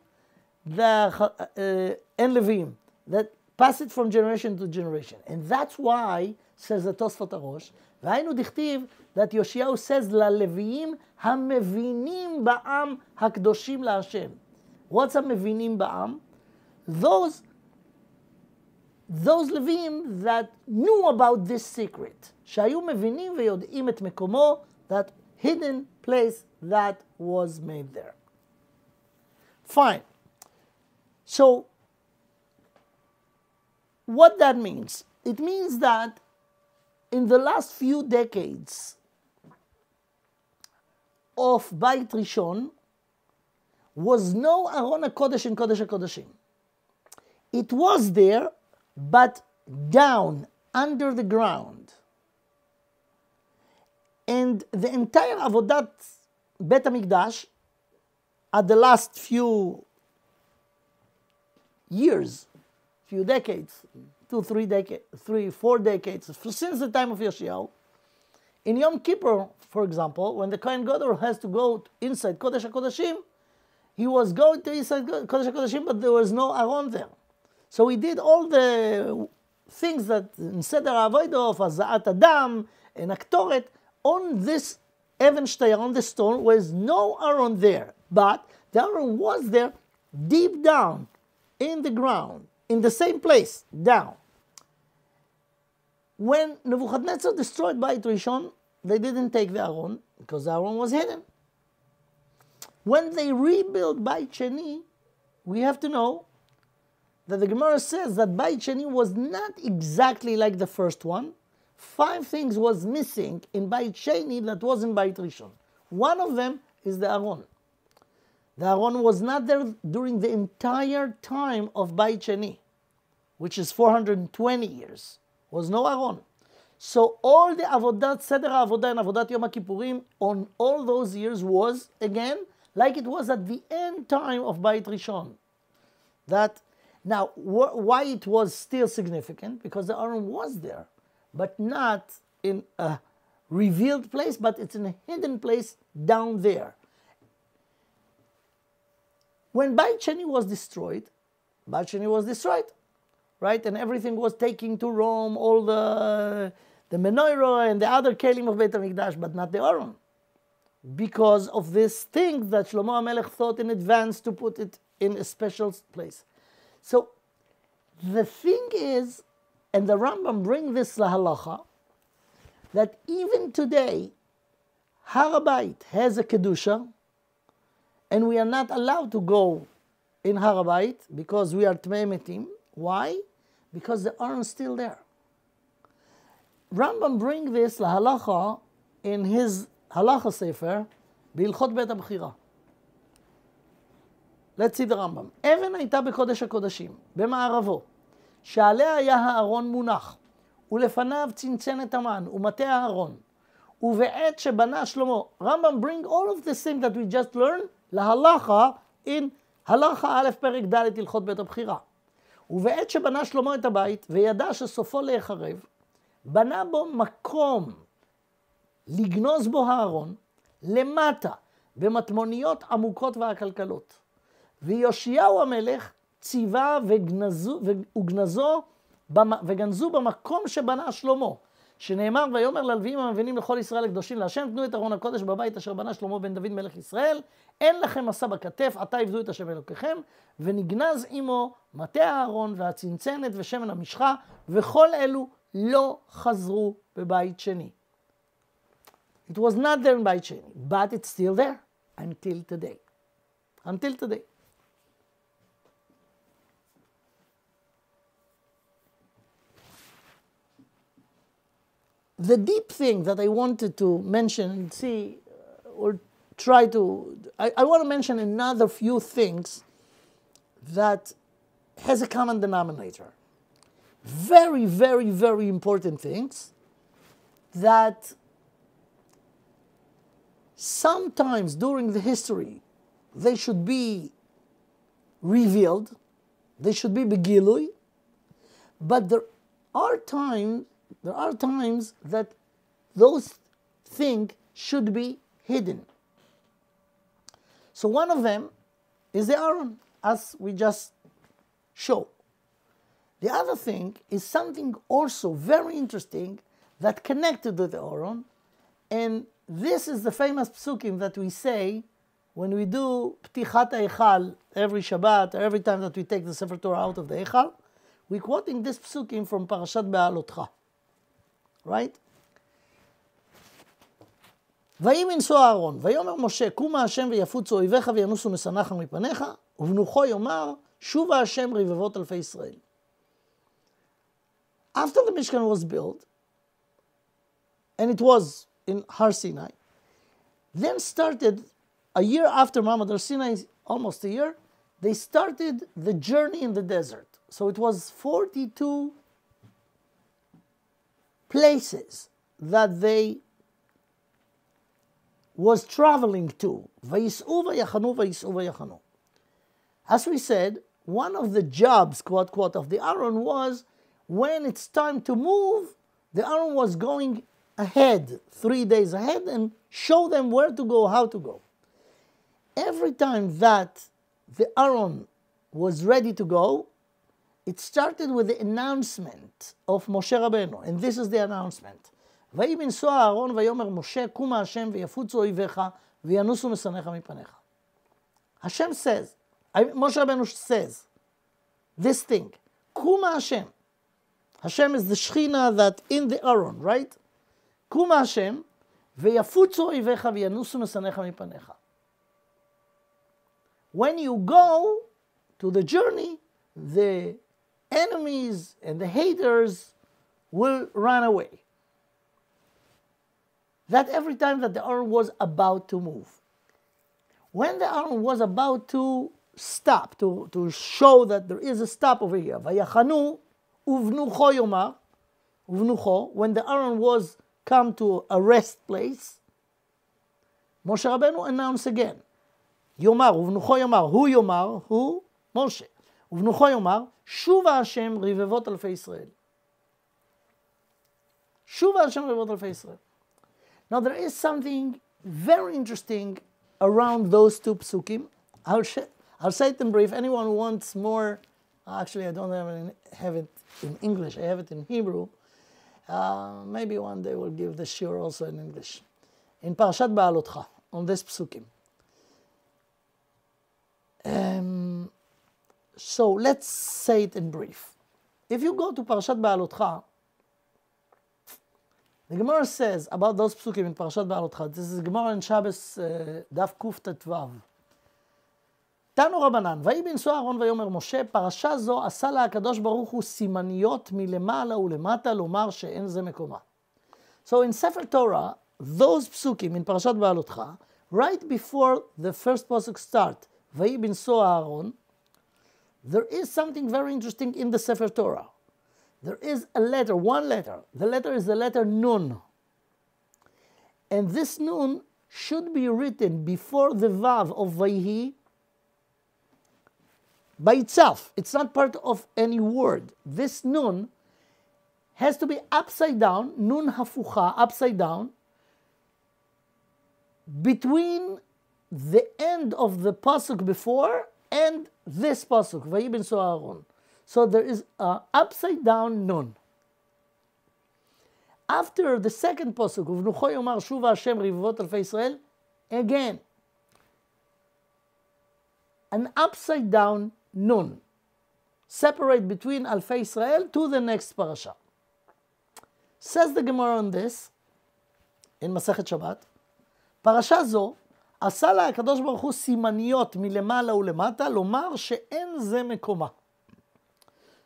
and Levim, that pass it from generation to generation. And that's why, says the Tosfot Arosh, והיינו דכתיב, that Yoshiyahu says, ללוויים המבינים בעם הקדושים להשם. What's המבינים בעם? Those Levim that knew about this secret. שהיו מבינים ויודעים את מקומו, that hidden place that was made there. Fine. So, what that means? It means that in the last few decades of Beit Rishon was no Aron HaKodesh in Kodesh HaKodeshim. It was there, but down, under the ground. And the entire Avodat Bet HaMikdash, at the last few years, few decades, 4 decades, since the time of Yoshiyahu, in Yom Kippur, for example, when the Kohen Gadol has to go inside Kodesh HaKodashim, he was going to inside Kodesh HaKodashim, but there was no Aaron there. So he did all the things that in Seder HaAvodah of Haza'at Adam and Aktoret on this Even Shtayr, on the stone, was no Aaron there. But the Aaron was there deep down in the ground, in the same place, down. When Nebuchadnezzar destroyed Beit Rishon, they didn't take the Aaron because the Aaron was hidden. When they rebuilt Beit Sheni, we have to know that the Gemara says that Beit Sheni was not exactly like the first one. 5 things was missing in Beit Sheni that was in Beit Rishon. One of them is the Aaron. The Aaron was not there during the entire time of Beit Sheni, which is 420 years. Was no Aaron. So all the Avodat, Seder HaAvodah and Avodat Yom HaKippurim on all those years was, again, like it was at the end time of Beit Rishon. That, now, why it was still significant? Because the Aaron was there, but not in a revealed place, but it's in a hidden place down there. When Beit Sheni was destroyed, right? And everything was taken to Rome, all the menorah and the other kelim of Beit HaMikdash, but not the Aaron. Because of this thing that Shlomo HaMelech thought in advance to put it in a special place. So the thing is, and the Rambam bring this lahalacha, that even today, Har HaBayit has a kedusha, and we are not allowed to go in Har HaBayit because we are Tmei Metim. Why? Because the Aaron is still there. Rambam bring this lahalacha in his halacha sefer, בהלכות בית הבחירה. Let's see the Rambam. אבן הייתה בקודש הקודשים, במערבו, שעליה היה הארון מונח, ולפניו צנצנת המן, ומטה הארון, ובעת שבנה שלמה. Rambam bring all of this thing that we just learned, להלכה in הלכה א' פרק ד' הלכות בית הבחירה. ובעת שבנה שלמה את הבית, וידע שסופו להיחרב, בנה בו מקום לגנוז בו הארון, למטה, במטמוניות עמוקות והכלכלות. ויאשיהו המלך ציווה וגנזו במקום שבנה שלמה, שנאמר ויאמר ללוויים המבינים לכל ישראל הקדושים להשם, תנו את ארון הקודש בבית אשר בנה שלמה בן דוד מלך ישראל, אין לכם מסע בכתף, עתה עבדו את השם אלוקיכם, ונגנז עמו מטה הארון והצנצנת ושמן המשחה, וכל אלו לא חזרו בבית שני. It was not there in בית שני, but it's still there until today. Until today. The deep thing that I wanted to mention and see, or try to, I want to mention another few things that has a common denominator. Very, very, very important things that sometimes during the history they should be revealed, they should be begilui, but there are times that those things should be hidden. So one of them is the Aaron, as we just showed. The other thing is something also very interesting that connected to the Aaron, and this is the famous psukim that we say when we do Ptichat HaEchal every Shabbat, or every time that we take the Sefer Torah out of the Echal. We're quoting this psukim from Parashat Be'alotcha. Right? ויהי מנשוא אהרון, ויאמר משה, קומה השם ויפוצו אויביך וינוסו משנאך מפניך, ובנוחו יאמר, שובה השם רבבות אלפי ישראל. After the Mishkan was built, and it was in Har Sinai, then started, a year after Mount Har Sinai, almost a year, they started the journey in the desert. So it was 42 places that they was traveling to. Vayis'u vayachanu, vayis'u vayachanu. As we said, one of the jobs, quote, quote, of the Aaron was when it's time to move, the Aaron was going ahead, 3 days ahead, and show them where to go, how to go. Every time that the Aaron was ready to go, it started with the announcement of Moshe Rabbeinu, and this is the announcement. ויהי בנסוע אהרון ויאמר משה קומה השם ויפוצו אויביך וינוסו משנאיך מפניך. Hashem says, Moshe Rabbeinu says this thing, Kuma Hashem. Hashem is the Shechina that in the Aaron, right? Kuma Hashem ויפוצו אויביך וינוסו משנאיך מפניך. When you go to the journey, the enemies and the haters will run away. That every time that the Aaron was about to move. When the Aaron was about to stop, to show that there is a stop over here, Vayachanu uvnucho yomar, uvnucho, when the Aaron was come to a rest place, Moshe Rabbeinu announced again, Yomar, uvnucho yomar, hu yomar, hu Moshe, uvnucho yomar, shuva Hashem rivevot alfei Israel. Shuva Hashem rivevot alfei Israel. Now there is something very interesting around those two psukim. I'll say it in brief. Anyone who wants more, actually I don't have it in English, I have it in Hebrew. Maybe one day we'll give the shiur also in English. In Parashat Ba'alotcha, on this psukim. So let's say it in brief. If you go to Parashat Ba'alotcha, the Gemara says about those psukim in Parashat Ba'alotcha, this is Gemara in Shabbos, Daf Kuf Tetvav. תנו רבנן, ויהי בנסוע אהרון ויאמר משה, פרשה זו עשה לה הקדוש ברוך הוא סימניות מלמעלה ולמטה, לומר שאין זה מקומה. So in Sefer Torah, those psukim in Parashat Ba'alotcha, right before the first pasuk start, ויהי בנסוע אהרון, there is something very interesting in the Sefer Torah. There is a letter, one letter. The letter is the letter Nun. And this Nun should be written before the Vav of Vayhi by itself. It's not part of any word. This Nun has to be upside down, Nun Hafucha, upside down, between the end of the pasuk before and this pasuk, Vayhi b'nsoa Aaron. So there is an upside down Nun. After the second pasuk, Uvnucho yomar shuva Hashem rivevot alfei Israel, again, an upside down Nun, separate between alfei Israel to the next parasha. Says the Gemara on this, in Masechet Shabbat, parasha zo, עשה לה הקדוש ברוך הוא סימניות מלמעלה ולמטה, לומר שאין זה מקומה.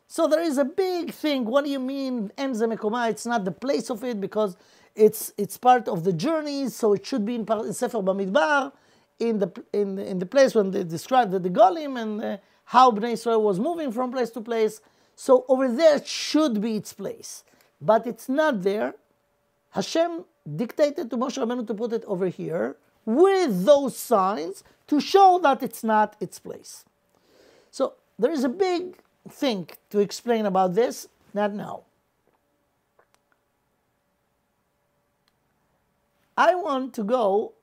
So there is a big thing. What do you mean, En ze Mekoma? It's not the place of it because it's part of the journey. So it should be in Sefer Bamidbar, in the place when they described the Golim and how Bnei Israel was moving from place to place. So over there it should be its place, but it's not there. Hashem dictated to Moshe Rabbeinu to put it over here with those signs to show that it's not its place. So there is a big thing to explain about this, not now. I want to go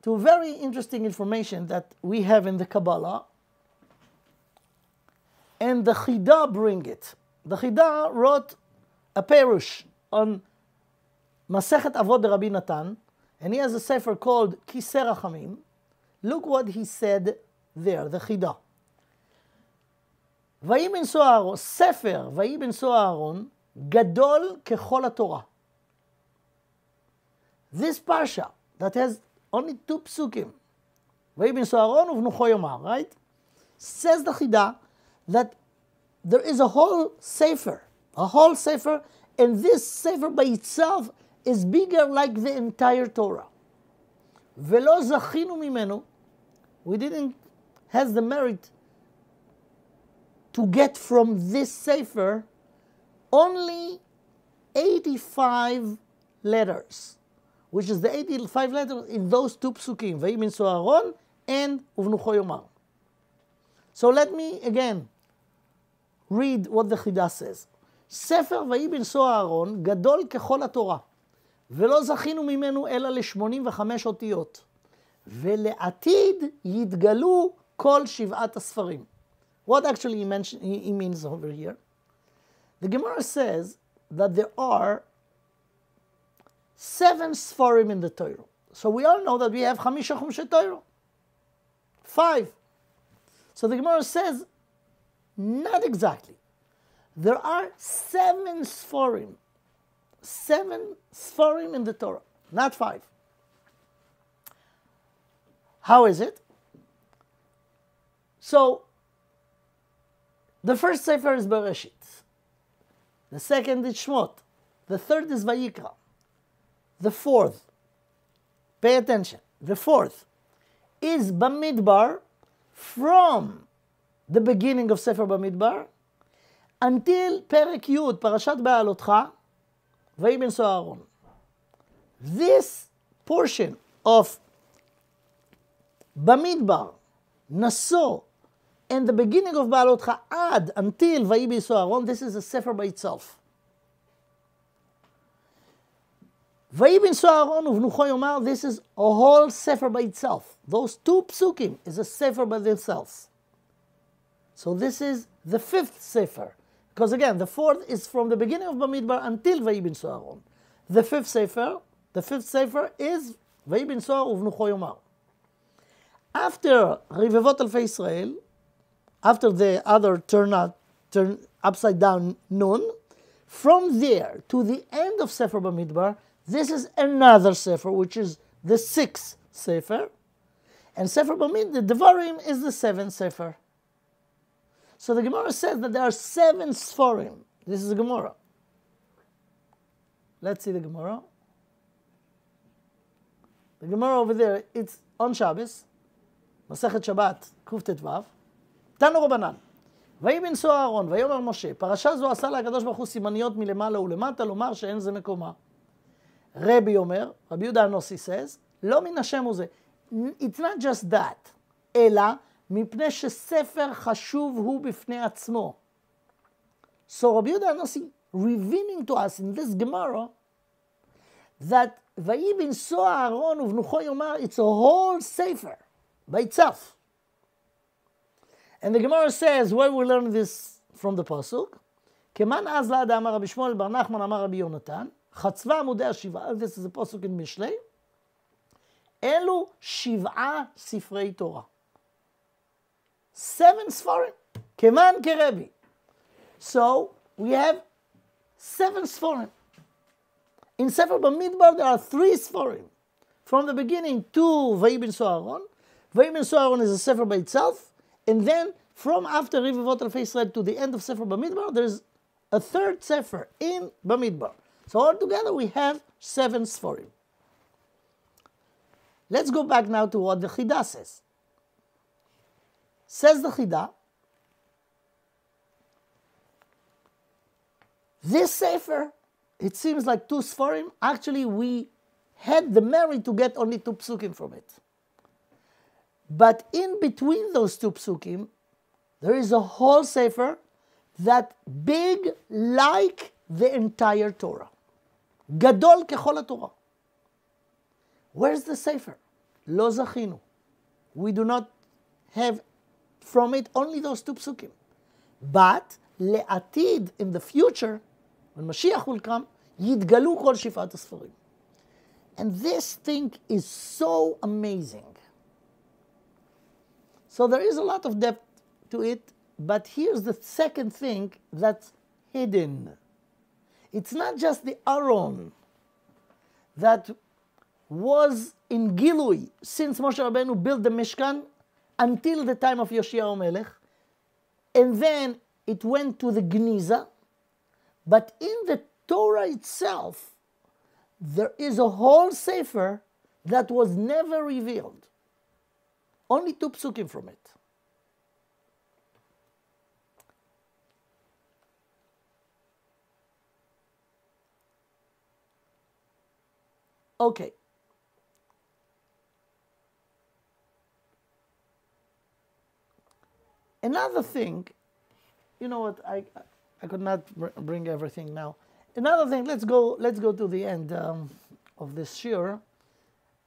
to very interesting information that we have in the Kabbalah, and the Chida bring it. The Chida wrote a perush on Masechet Avot de Rabbi Natan, and he has a sefer called Kisei Rachamim. Look what he said there, the Chida. ויהי בנסוע אהרון, ספר ויהי בנסוע אהרון, גדול ככל התורה. This parsha that has only 2 psukim, ויהי בנסוע אהרון ובנוחו יאמר, right? Says the Chida that there is a whole sefer, and this sefer by itself is bigger like the entire Torah. ולא זכינו ממנו, we didn't have the merit to get from this sefer only 85 letters, which is the 85 letters in those two psukim, Vayi binso Aaron and Uvnucho Yomar. So let me again read what the Chidah says. ספר ויהי בנשוא אהרון גדול ככל התורה, ולא זכינו ממנו אלא ל85 אותיות, ולעתיד יתגלו כל 7 הספרים. What actually he means over here? The Gemara says that there are 7 Sfarim in the Torah. So we all know that we have 5 Chumshei Torah. 5. So the Gemara says, not exactly. There are 7 Sfarim. 7 Sfarim in the Torah, not 5. How is it? So, the first Sefer is Bereshit. The second is Shmot. The third is Vayikra. The fourth, pay attention, the fourth is Bamidbar, from the beginning of Sefer Bamidbar until Perek Yud, Parashat Be'alotcha, Vayi binso Aaron. This portion of Bamidbar, Naso, and the beginning of Be'alotcha ad until Vayi binso Aaron, this is a Sefer by itself. Vayi binso Aaron uvnucho Yomar, this is a whole Sefer by itself. Those 2 psukim is a Sefer by themselves. So this is the 5th Sefer. Because again, the 4th is from the beginning of Bamidbar until Vayi binso Aaron. The 5th Sefer is Vayi binso uvnucho Yomar. After Rivevot Alfei Israel, after the other turn upside down Nun, from there to the end of Sefer Bamidbar, this is another Sefer, which is the 6th Sefer. And Sefer Bamidbar, the Devarim, is the 7th Sefer. So the Gemara says that there are 7 Sfarim. This is the Gemara. Let's see the Gemara. The Gemara over there, it's on Shabbos, Masechet Shabbat, Kuf Tetvav. Tanu Rabbanan. ויהי בנשוא אהרון, ויאמר משה, פרשה זו עשה לה הקדוש ברוך הוא סימניות מלמעלה ולמטה, לומר שאין זה מקומה. רבי אומר, רבי יהודה הנוסי says, לא מן השם הוא זה. It's not just that, אלא מפני שספר חשוב הוא בפני עצמו. So רבי יהודה הנוסי revealing to us in this Gemara that ויהי בנשוא אהרון ובנוחו יאמר, it's a whole sefer by itself. And the Gemara says, where we learn this from the Pasuk, כמן אז לעדה אמר רבי שמואל בר נחמן אמר רבי יונתן, חצבה עמודי השבעה, this is a Pasuk in Mishlei, אלו 7 ספרי תורה. 7 ספרים, כמן כרבי. So, we have 7 ספרים. In Sefer Bamidbar, there are 3 ספרים. From the beginning to ויהי בנשוא אהרון. ויהי בנשוא אהרון is a sefer by itself. And then, from after Rivivot Alfei Israel to the end of Sefer Bamidbar, there's a 3rd Sefer in Bamidbar. So altogether we have 7 Sfarim. Let's go back now to what the Chidah says. Says the Chidah, this Sefer, it seems like 2 Sfarim. Actually, we had the merit to get only 2 psukim from it. But in between those 2 psukim, there is a whole sefer that big like the entire Torah. Gadol kechol HaTorah. Where's the sefer? Lo zachinu. We do not have from it only those 2 psukim. But le'atid, in the future, when Mashiach will come, yitgalu kol 7 הספרים. And this thing is so amazing. So there is a lot of depth to it, but here's the second thing that's hidden. It's not just the Aaron that was in Gilui since Moshe Rabbeinu built the Mishkan until the time of Yoshiyahu Melech, and then it went to the Gniza, but in the Torah itself, there is a whole sefer that was never revealed. Only 2 psukim from it. Okay. Another thing, you know what, I could not bring everything now. Another thing, let's go to the end of this shir.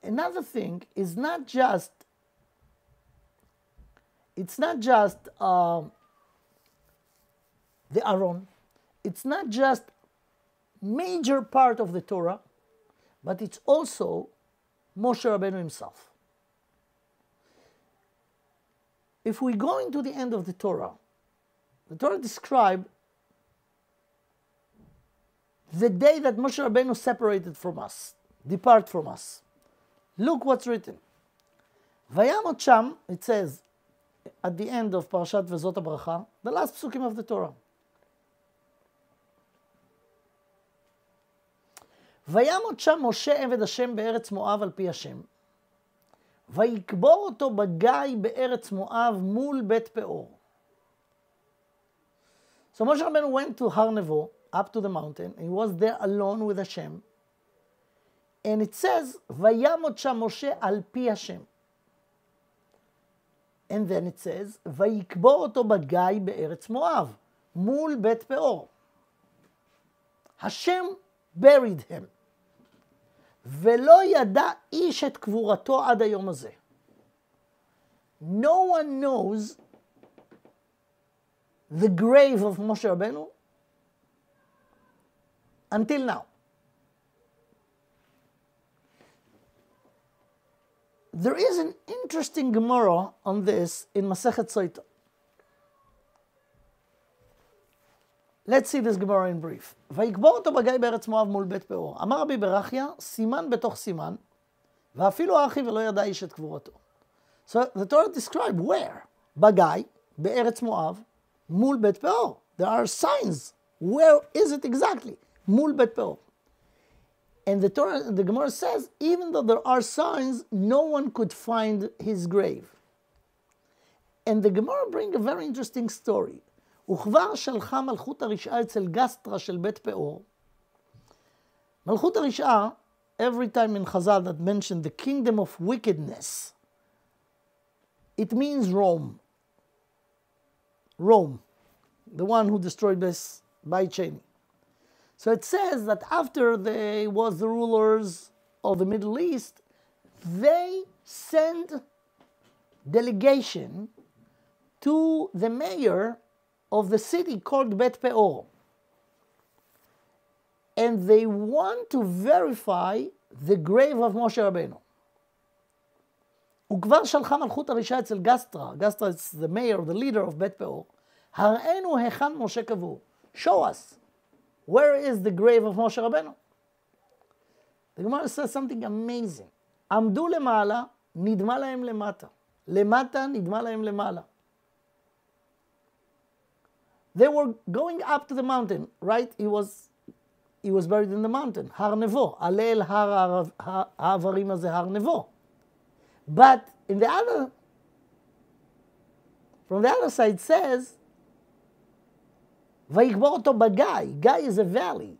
Another thing is not just, it's not just the Aron, it's not just major part of the Torah, but it's also Moshe Rabbeinu himself. If we go into the end of the Torah describes the day that Moshe Rabbeinu separated from us, depart from us. Look what's written. Vayamot Sham, it says at the end of Parashat Vezot HaBracha, the last psukim of the Torah. וימות שם משה עבד השם בארץ מואב על פי השם, ויקבור אותו בגיא בארץ מואב מול בית פאור. So Moshe Rabbeinu went to Har Nevo, up to the mountain, and he was there alone with Hashem. And it says, וימות שם משה על פי השם. And then it says, ויקבור אותו בגיא בארץ מואב, מול בית פאור. Hashem buried him. ולא ידע איש את קבורתו עד היום הזה. No one knows the grave of Moshe Rabbeinu until now. There is an interesting Gemara on this in Masechet Soita. Let's see this Gemara in brief. ויקבור אותו בגיא בארץ מואב מול בית פאור. אמר רבי ברכיה, סימן בתוך סימן, ואפילו האחי ולא ידע איש את קבורתו. So the Torah describes where? בגיא, בארץ מואב, מול בית פאור. There are signs. Where is it exactly? מול בית פאור. And the Gemara says, even though there are signs, no one could find his grave. And the Gemara brings a very interesting story. וכבר שלחה מלכות הרשעה אצל גסטרה של בית פאור. מלכות הרשעה, every time in Chazal that mentioned the kingdom of wickedness, it means Rome. Rome, the one who destroyed by Cheney. So it says that after they was the rulers of the Middle East, they sent delegation to the mayor of the city called Bet Peor. And they want to verify the grave of Moshe Rabbeinu. וכבר שלחה מלכות הרשעה אצל גסטרה, גסטרה is the mayor, the leader of Bet Peor, הראינו היכן משה קבור. Show us, where is the grave of Moshe Rabbeinu? The Gemara says something amazing. עמדו למעלה, נדמה להם למטה. למטה, נדמה להם למעלה. They were going up to the mountain, right? He was buried in the mountain, Har Nevo. Alel Har Ha'avarim הזה Har Nevo. But from the other side says, ויקבור אותו בגיא. Guy is a valley.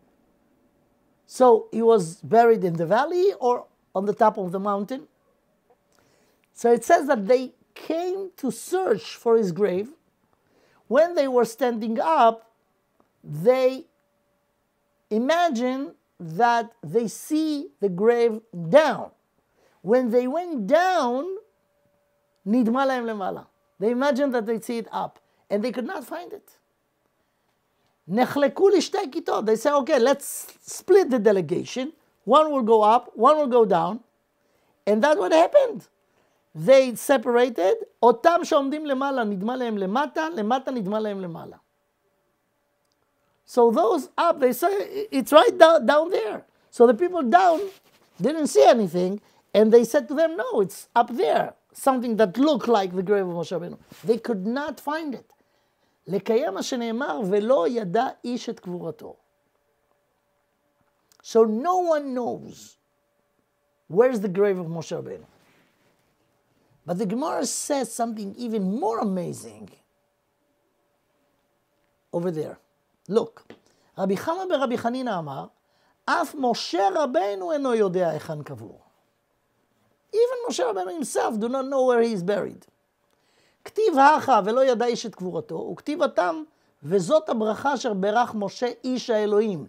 So he was buried in the valley or on the top of the mountain. So it says that they came to search for his grave. When they were standing up, they imagine that they see the grave down. When they went down, נדמה להם למעלה. They imagined that they see it up, and they could not find it. נחלקו לשתי כיתות. They say, okay, let's split the delegation. One will go up, one will go down. And that's what happened. They separated. אותם שעומדים למעלה נדמה להם למטה, למטה נדמה להם למעלה. So those up, they say, it's right down there. So the people down didn't see anything, and they said to them, no, it's up there. Something that looked like the grave of Moshe Rabbeinu. They could not find it. לקיים מה שנאמר, ולא ידע איש את קבורתו. So no one knows where's the grave of Moshe Rabbeinu. But the Gemara says something even more amazing over there. Look, רבי חמא ברבי חנינא אמר, אף משה רבנו אינו יודע היכן קבור. Even Moshe Rabbeinu himself do not know where he is buried. כתיב הכה ולא ידע איש את קבורתו, וכתיב התם, וזאת הברכה אשר ברך משה איש האלוהים.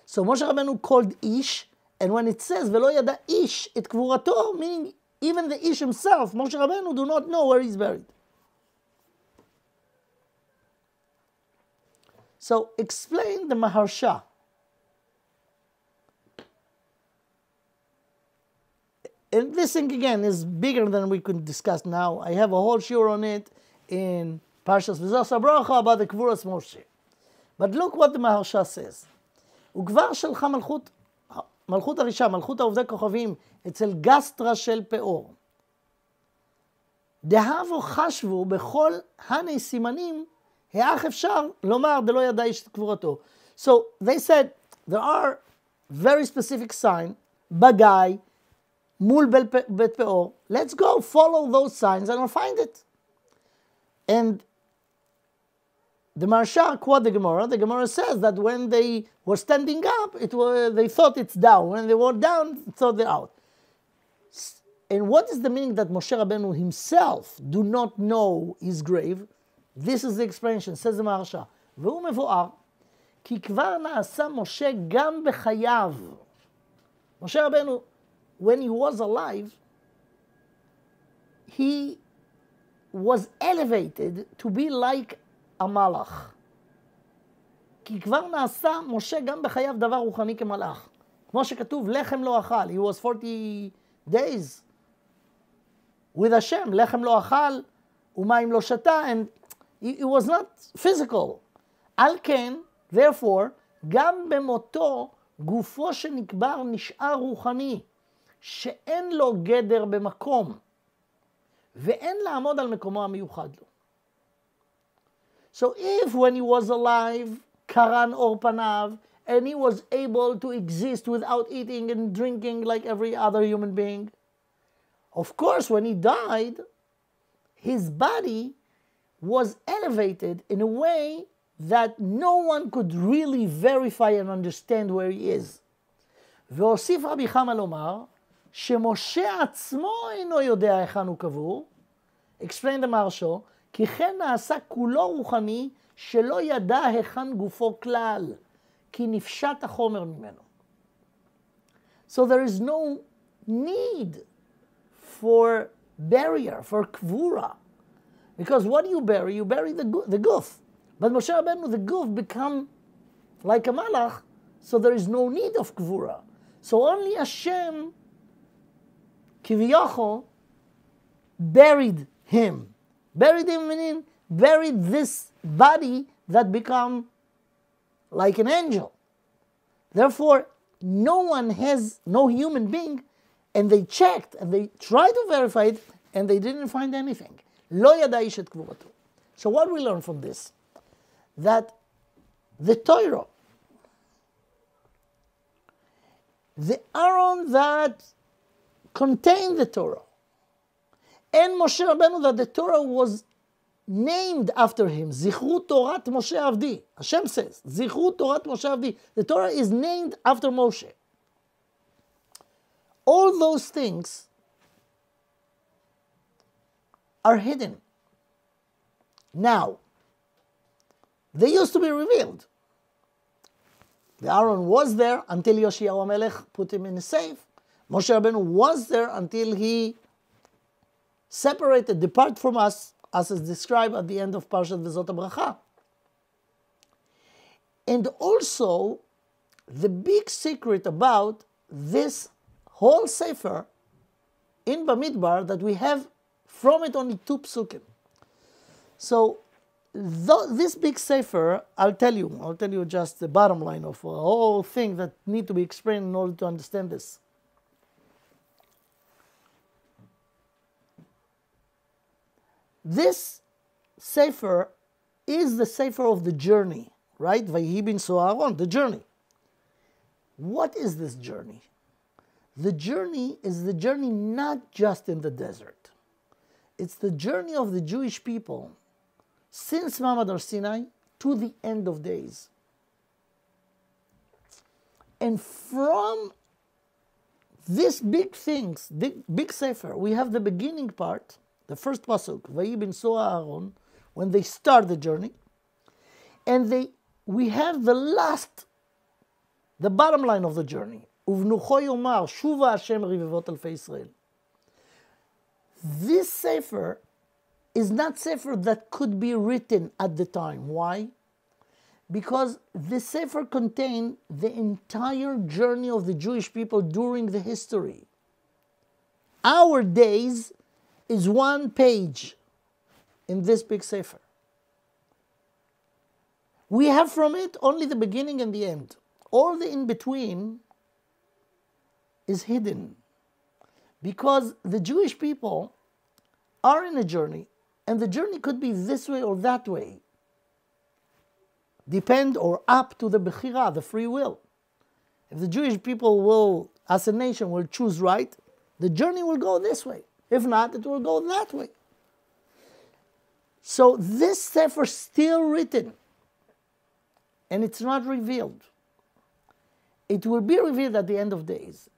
So Moshe Rabbeinu called איש, and when it says ולא ידע איש את קבורתו, meaning even the איש himself, Moshe Rabbeinu do not know where he is buried. So explain the Maharsha. And this thing again is bigger than we could discuss now. I have a whole shiur on it in Parashat Teruma about the Kvuras Moshe. But look what the Maharsha says. וכבר שלחה מלכות הרישה, מלכות העובדי כוכבים, אצל גסטרה של פאור. דהבו חשבו בכל הני סימנים, האח אפשר לומר דלא ידע איש את קבורתו. So they said, there are very specific signs, בגיא, מול בית פאור, let's go follow those signs and we'll find it. And the Maharsha quote the Gemara says that when they were standing up, they thought it's down. When they were down, they thought they're out. And what is the meaning that Moshe Rabbeinu himself do not know his grave? This is the explanation, says the Maharsha. והוא מבואר, כי כבר נעשה משה גם בחייו. משה רבנו, when he was alive, he was elevated to be like a malach. כי כבר נעשה משה גם בחייו דבר רוחני כמלאך. כמו שכתוב, לחם לא אכל. He was 40 days with Hashem. לחם לא אכל ומים לא שתה. And it was not physical. על כן, therefore, גם במותו גופו שנקבר נשאר רוחני, שאין לו גדר במקום, ואין לעמוד על מקומו המיוחד לו. So if when he was alive, קרן אור פניו, and he was able to exist without eating and drinking like every other human being, of course when he died, his body was elevated in a way that no one could really verify and understand where he is. והוסיף רבי חמא לומר, שמשה עצמו אינו יודע היכן הוא קבור, explain the Maharsha, כי כן נעשה כולו רוחני, שלא ידע היכן גופו כלל, כי נפשט החומר ממנו. So there is no need for barrier, for kvura. Because what do you bury? You bury the guf. But Moshe Rabbeinu, the guf become like a malach, so there is no need of kvura. So only Hashem, Kiviyachol, buried him. Buried him meaning buried this body that become like an angel. Therefore, no human being, and they checked and they tried to verify it, and they didn't find anything. לא ידע איש את קבורתו. So what we learn from this? That the Torah, the Aaron that contained the Torah, and Moshe Rabbeinu, that the Torah was named after him, Zichru Torat Moshe Avdi. Hashem says, Zichru Torat Moshe Avdi. The Torah is named after Moshe. All those things are hidden. Now, they used to be revealed. The Aaron was there until Yoshiyahu HaMelech put him in a safe. Moshe Rabbeinu was there until he separated, depart from us, as is described at the end of Parashat Vezot HaBracha. And also, the big secret about this whole sefer in Bamidbar, that we have from it only 2 psukim. So, this big sefer, I'll tell you just the bottom line of a whole thing that need to be explained in order to understand this. This sefer is the sefer of the journey, right? Vayihi bin Soharon, the journey. What is this journey? The journey is the journey not just in the desert. It's the journey of the Jewish people since Ma'amad Har Sinai to the end of days. And from these big things, big sefer, we have the beginning part, the first pasuk, Vayi b'nso Aaron, when they start the journey, and we have the last, the bottom line of the journey. Uvnucho yomar, shuva Hashem rivevot alfei Yisrael. This sefer is not sefer that could be written at the time. Why? Because the sefer contained the entire journey of the Jewish people during the history. Our days is one page in this big sefer. We have from it only the beginning and the end. All the in-between is hidden, because the Jewish people are in a journey, and the journey could be this way or that way, depend or up to the bechira, the free will. If the Jewish people will, as a nation, will choose right, the journey will go this way. If not, it will go that way. So this sefer is still written, and it's not revealed. It will be revealed at the end of days.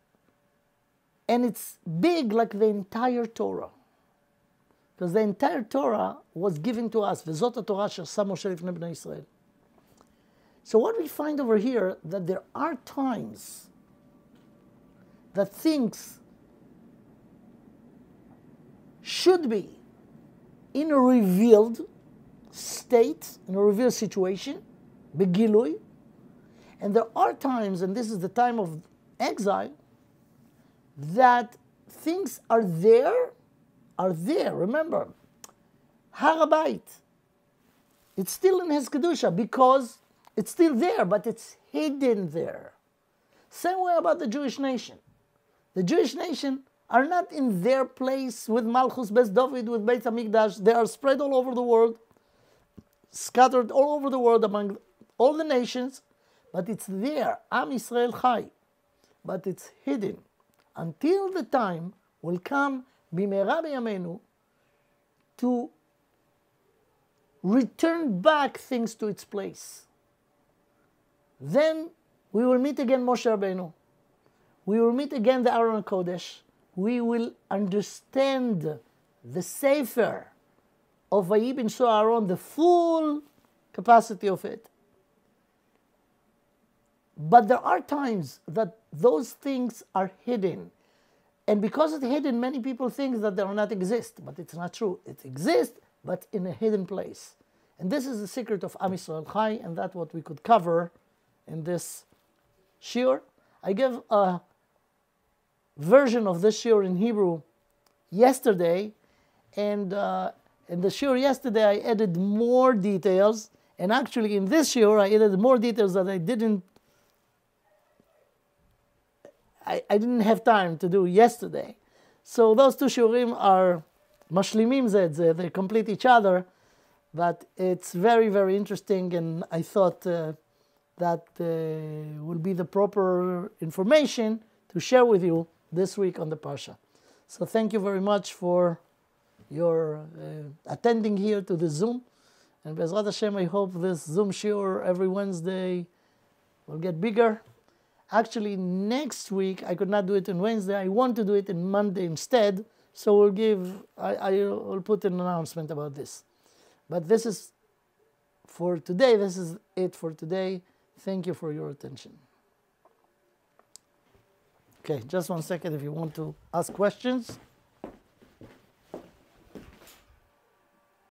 And it's big like the entire Torah. Because the entire Torah was given to us. V'zot HaTorah asher sa Moshe lifnei bnei Yisrael. So what we find over here, that there are times that things should be in a revealed state, in a revealed situation, begilui, and there are times, and this is the time of exile, that things are there. Remember, Har HaBayit, it's still in His Kedusha because it's still there, but it's hidden there. Same way about the Jewish nation. The Jewish nation are not in their place with Malchus, Beis David, with Beit HaMikdash. They are spread all over the world, scattered all over the world among all the nations, but it's there, Am Yisrael Chai, but it's hidden until the time will come, Bimera B'Yameinu, to return back things to its place. Then we will meet again Moshe Rabbeinu. We will meet again the Aron Kodesh. We will understand the Sefer of Vayi b'nso Aaron, the full capacity of it. But there are times that those things are hidden. And because it's hidden, many people think that they do not exist. But it's not true. It exists, but in a hidden place. And this is the secret of Am Yisrael Chai, and that's what we could cover in this shiur. I gave a version of this shiur in Hebrew yesterday, and in the shiur yesterday I added more details, and actually in this shiur I added more details that I didn't have time to do yesterday. So those two shiurim are mashlimim zeh zeh, they complete each other, but it's very, very interesting, and I thought that will be the proper information to share with you this week on the Parsha. So thank you very much for your attending here to the Zoom, and Be'ezrat Hashem, I hope this Zoom shiur every Wednesday will get bigger. Actually, next week, I could not do it on Wednesday. I want to do it on Monday instead. So I'll put an announcement about this. But this is for today. This is it for today. Thank you for your attention. Okay, just 1 second if you want to ask questions.